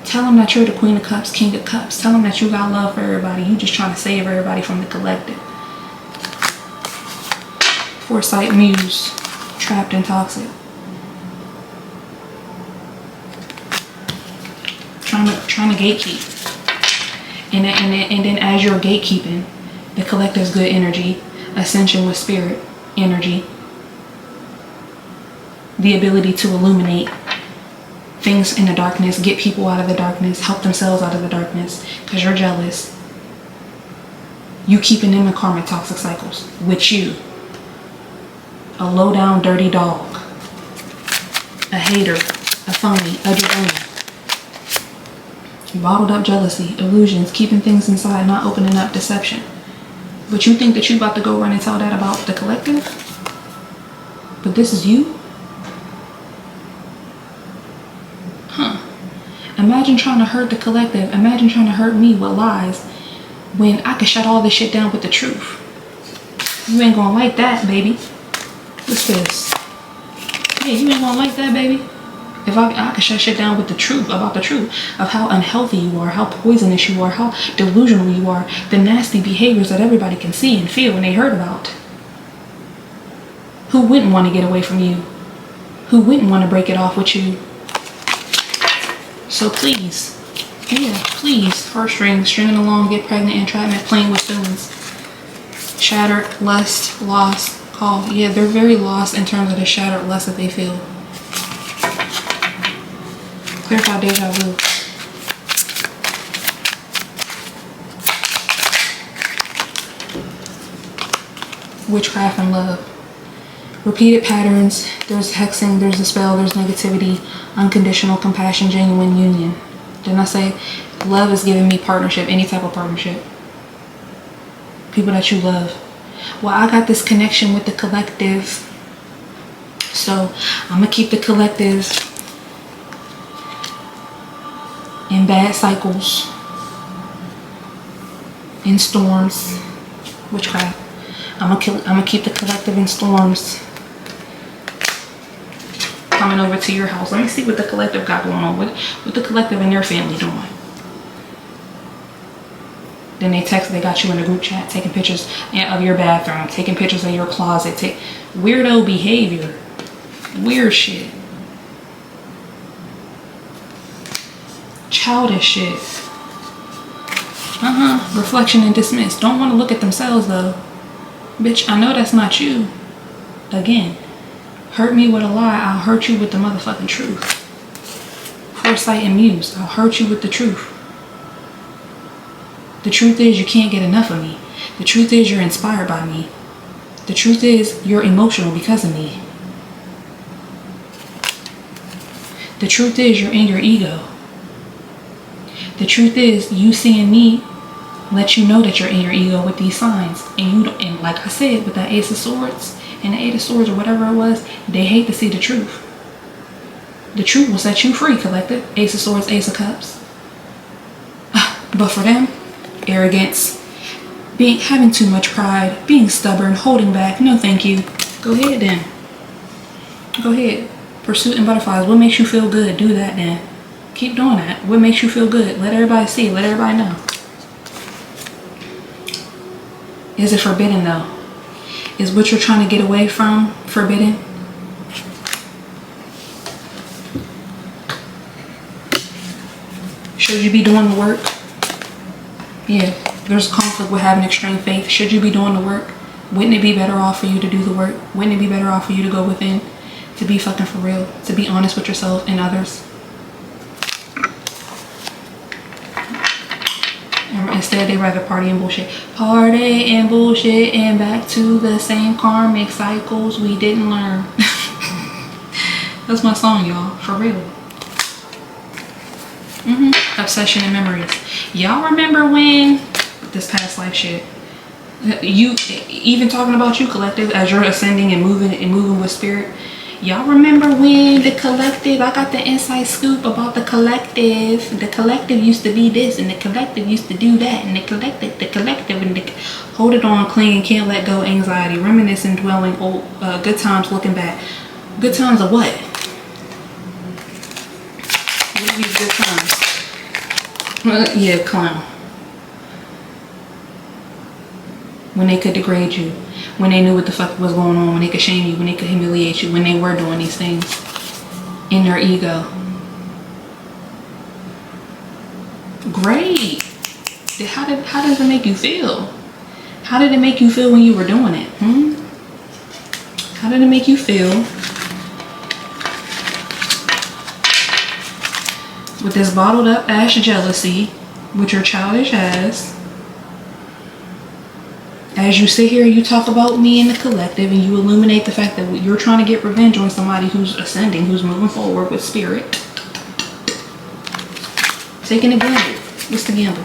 Tell them that you're the Queen of Cups, King of Cups. Tell them that you got love for everybody. You just trying to save everybody from the collective. Foresight muse, trapped and toxic. Trying to gatekeep. And then as you're gatekeeping, the collective's good energy, ascension with spirit energy, the ability to illuminate things in the darkness, get people out of the darkness, help themselves out of the darkness, because you're jealous. You keeping them in karmic toxic cycles with you. A low down dirty dog. A hater. A phony. A jabroni. Bottled up jealousy. Illusions. Keeping things inside. Not opening up. Deception. But you think that you about to go run and tell that about the collective? But this is you? Imagine trying to hurt the collective. Imagine trying to hurt me with lies when I could shut all this shit down with the truth. You ain't gonna like that, baby. What's this? Yeah, you ain't gonna like that, baby. If I could shut shit down with the truth, about the truth of how unhealthy you are, how poisonous you are, how delusional you are, the nasty behaviors that everybody can see and feel when they heard about. Who wouldn't want to get away from you? Who wouldn't want to break it off with you? So please, yeah, please, heartstrings, stringing along, get pregnant, entrapment, playing with feelings. Shattered, lust, lost, call. Yeah, they're very lost in terms of the shattered lust that they feel. Clarify deja vu. Witchcraft and love. Repeated patterns. There's hexing, there's a spell, there's negativity, unconditional compassion, genuine union. Didn't I say love is giving me partnership, any type of partnership? People that you love. Well, I got this connection with the collective, so I'm gonna keep the collective in bad cycles, in storms. Witchcraft. I'm gonna keep the collective in storms. Coming over to your house. Let me see what the collective got going on. What the collective and your family doing. Then they text, they got you in a group chat, taking pictures of your bathroom, taking pictures of your closet, weirdo behavior. Weird shit. Childish shit. Reflection and dismiss. Don't want to look at themselves though. Bitch, I know that's not you. Again, hurt me with a lie, I'll hurt you with the motherfucking truth. Foresight and muse, I'll hurt you with the truth. The truth is you can't get enough of me. The truth is you're inspired by me. The truth is you're emotional because of me. The truth is you're in your ego. The truth is you seeing me let you know that you're in your ego with these signs. And you don't, and like I said, with that Ace of Swords and the Eight of Swords or whatever it was, they hate to see the truth. The truth will set you free, collective. Ace of Swords, Ace of Cups. But for them, arrogance, having too much pride, being stubborn, holding back, no thank you. Go ahead then. Go ahead. Pursuit and butterflies. What makes you feel good? Do that then. Keep doing that. What makes you feel good? Let everybody see. Let everybody know. Is it forbidden though? Is what you're trying to get away from forbidden? Should you be doing the work? Yeah, there's conflict with having extreme faith. Should you be doing the work? Wouldn't it be better off for you to do the work? Wouldn't it be better off for you to go within? To be fucking for real? To be honest with yourself and others? Instead, they rather party and bullshit. Party and bullshit and back to the same karmic cycles we didn't learn. That's my song, y'all. For real. Obsession and memories. Y'all remember when this past life shit? You even talking about you, collective, as you're ascending and moving with spirit. Y'all remember when the collective, I got the inside scoop about the collective. The collective used to be this, and the collective used to do that, and the collective, and the hold it on, clinging, can't let go, anxiety, reminiscing, dwelling, old, good times, looking back. Good times of what? What are these good times? Yeah, clown. When they could degrade you, when they knew what the fuck was going on, when they could shame you, when they could humiliate you, when they were doing these things in their ego. Great. How does it make you feel? How did it make you feel when you were doing it? How did it make you feel with this bottled up ass jealousy, which your childish ass? As you sit here and you talk about me and the collective and you illuminate the fact that you're trying to get revenge on somebody who's ascending, who's moving forward with spirit. Taking a gamble. What's the gamble?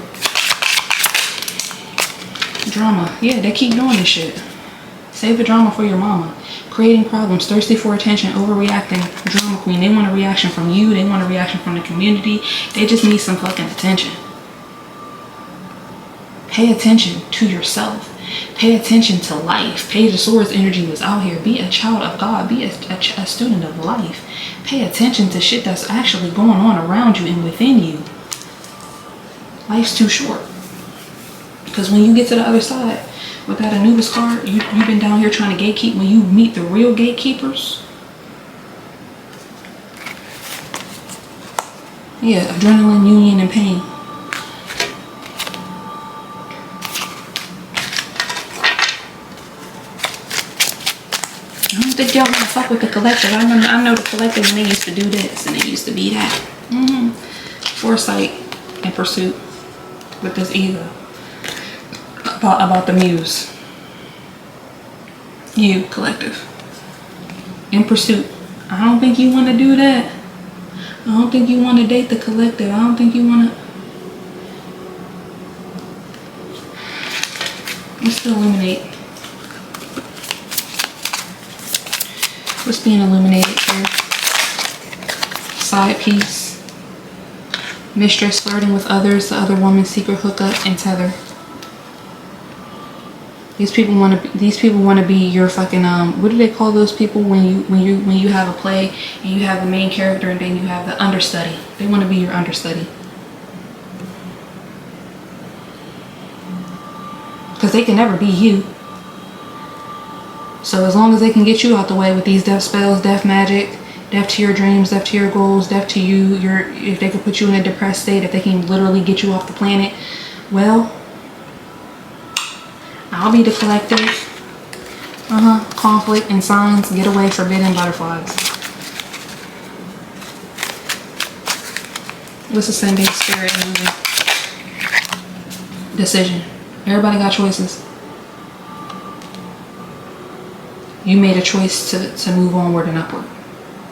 Drama. Yeah, they keep doing this shit. Save the drama for your mama. Creating problems, thirsty for attention, overreacting, drama queen. They want a reaction from you. They want a reaction from the community. They just need some fucking attention. Pay attention to yourself. Pay attention to life. Page of Swords energy was out here. Be a child of God. Be a student of life. Pay attention to shit that's actually going on around you and within you. Life's too short. Because when you get to the other side with that Anubis card, you've been down here trying to gatekeep. When you meet the real gatekeepers, yeah, adrenaline, union, and pain. I don't think y'all want to fuck with the collective. I know the collective, and they used to do this and they used to be that. Foresight and pursuit with this ego about the muse. You, collective. In pursuit. I don't think you want to do that. I don't think you want to date the collective. I don't think you want to. Let's still illuminate. What's being illuminated here? Side piece. Mistress flirting with others, the other woman's secret hookup, and tether. These people want to be your fucking what do they call those people when you have a play and you have the main character and then you have the understudy? They want to be your understudy. Because they can never be you. So as long as they can get you out the way with these death spells, death magic, death to your dreams, death to your goals, death to you, if they could put you in a depressed state, if they can literally get you off the planet, well, I'll be the collective. Conflict and signs, get away, forbidden butterflies. What's ascending spirit moving? Decision. Everybody got choices. You made a choice to move onward and upward.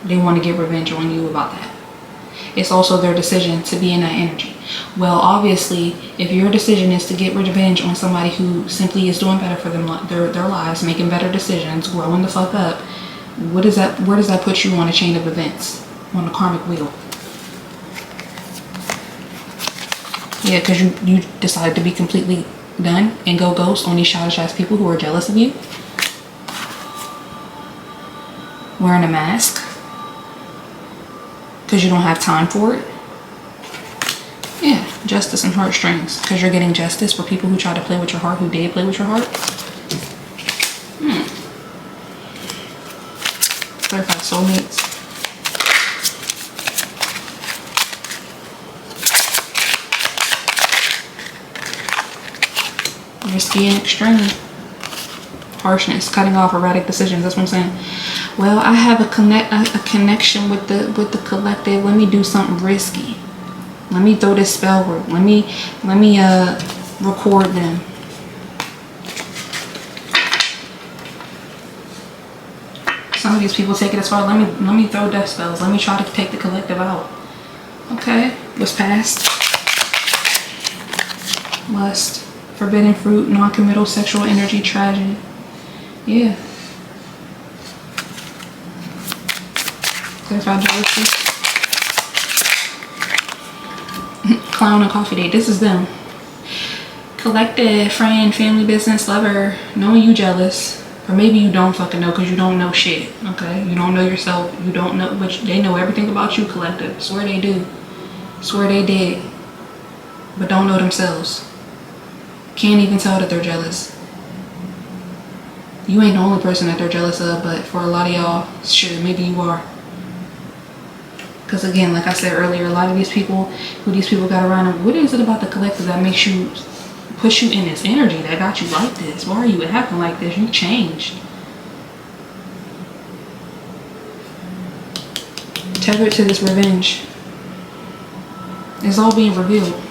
They want to get revenge on you about that. It's also their decision to be in that energy. Well, obviously, if your decision is to get revenge on somebody who simply is doing better for them, their lives, making better decisions, growing the fuck up, where does that put you on a chain of events? On the karmic wheel? Yeah, because you decided to be completely done and go ghost on these childish ass people who are jealous of you. Wearing a mask. Because you don't have time for it. Yeah, justice and heartstrings. Because you're getting justice for people who try to play with your heart, who did play with your heart. Clarified soulmates. Risky and extreme. Harshness, cutting off erratic decisions. That's what I'm saying. Well, I have a connection with the collective. Let me do something risky. Let me throw this spell word. Let me record them. Some of these people take it as far. Let me throw death spells. Let me try to take the collective out. Okay, what's past? Lust, forbidden fruit, non-committal sexual energy, tragedy. Yeah. Clarified jealousy. Clown and coffee date. This is them. Collective, friend, family, business, lover, knowing you jealous. Or maybe you don't fucking know because you don't know shit. Okay? You don't know yourself. You don't know, but they know everything about you, collective. Swear they do. Swear they did. But don't know themselves. Can't even tell that they're jealous. You ain't the only person that they're jealous of, but for a lot of y'all, shit, maybe you are. Because again, like I said earlier, a lot of these people, who these people got around them, what is it about the collective that makes you, push you in this energy that got you like this? Why are you acting like this? You changed. Tethered to this revenge. It's all being revealed.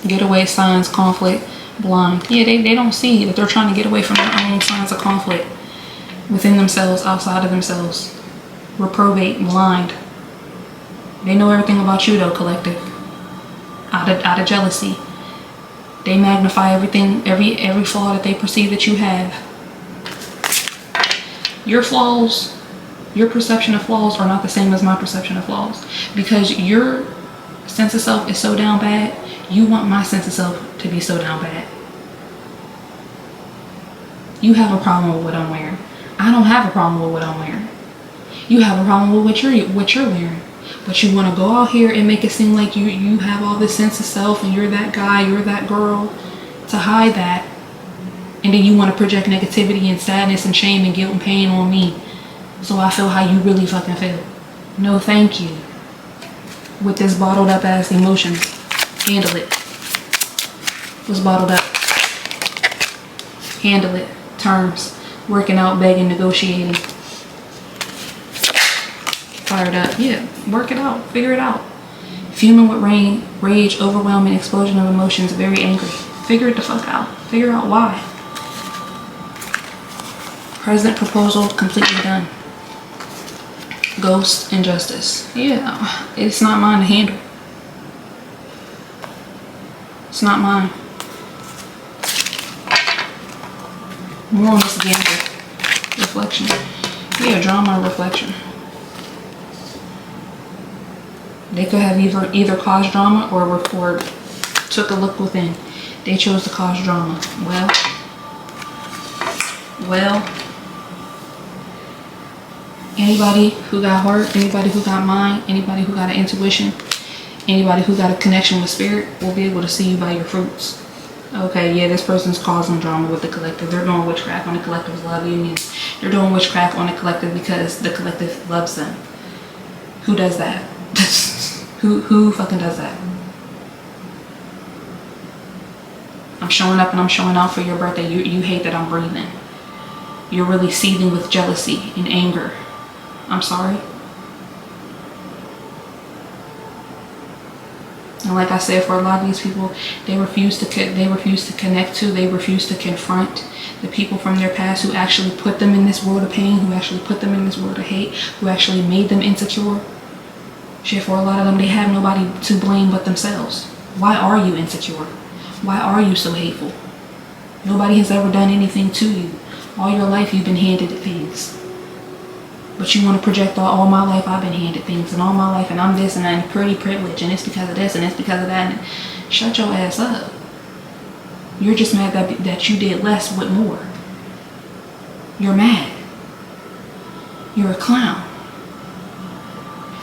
Getaway signs, conflict, blind. Yeah, they don't see that they're trying to get away from their own signs of conflict within themselves, outside of themselves. Reprobate, blind. They know everything about you though, collective. Out of jealousy. They magnify everything, every flaw that they perceive that you have. Your flaws, your perception of flaws are not the same as my perception of flaws. Because your sense of self is so down bad, you want my sense of self to be so down bad. You have a problem with what I'm wearing. I don't have a problem with what I'm wearing. You have a problem with what you're wearing. But you want to go out here and make it seem like you have all this sense of self and you're that guy, you're that girl, to hide that. And then you want to project negativity and sadness and shame and guilt and pain on me. So I feel how you really fucking feel. No thank you. With this bottled up ass emotions. Handle it. What's bottled up? Handle it. Terms. Working out, begging, negotiating. fired up. Yeah, work it out, figure it out. Fuming with rage, overwhelming explosion of emotions, very angry. Figure it the fuck out. Figure out why. Present proposal completely done. Ghost injustice. Yeah, it's not mine to handle. It's not mine. More on this again. Reflection. Yeah, drama, reflection. They could have either caused drama or took a look within. They chose to cause drama. Well, anybody who got heart, anybody who got mind, anybody who got an intuition, anybody who got a connection with spirit will be able to see you by your fruits. Okay, yeah, this person's causing drama with the collective. They're doing witchcraft on the collective's love union. They're doing witchcraft on the collective because the collective loves them. Who does that? Who fucking does that? I'm showing up and I'm showing out for your birthday. You hate that I'm breathing. You're really seething with jealousy and anger. I'm sorry. And like I said, for a lot of these people, they refuse to connect to, they refuse to confront the people from their past who actually put them in this world of pain, who actually put them in this world of hate, who actually made them insecure. Shit, for a lot of them, they have nobody to blame but themselves. Why are you insecure? Why are you so hateful? Nobody has ever done anything to you. All your life you've been handed things. But you want to project all my life I've been handed things, and all my life and I'm this and I'm pretty privileged and it's because of this and it's because of that. And shut your ass up. You're just mad that you did less with more. You're mad. You're a clown.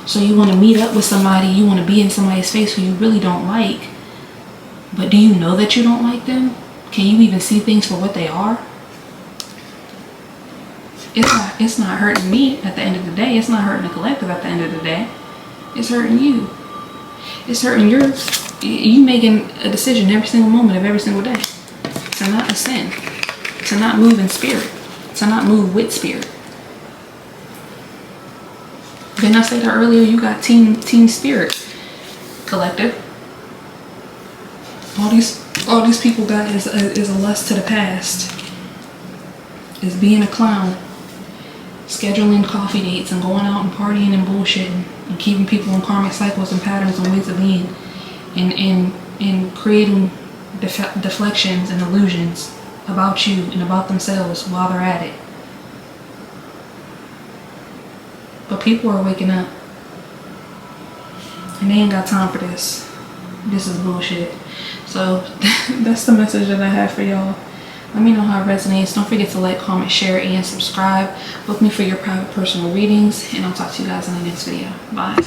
So you want to meet up with somebody, you want to be in somebody's face who you really don't like. But do you know that you don't like them? Can you even see things for what they are? It's not hurting me at the end of the day. It's not hurting the collective at the end of the day. It's hurting you. It's hurting you making a decision every single moment of every single day to not ascend, to not move in spirit, to not move with spirit. Didn't I say that earlier? You got team spirit, collective. All these people got is a lust to the past. Is being a clown, scheduling coffee dates and going out and partying and bullshitting and keeping people in karmic cycles and patterns and ways of being, and creating deflections and illusions about you and about themselves while they're at it. But people are waking up and they ain't got time for this. This is bullshit. So that's the message that I have for y'all. Let me know how it resonates. Don't forget to like, comment, share, and subscribe. Book me for your private personal readings, and I'll talk to you guys in the next video. Bye.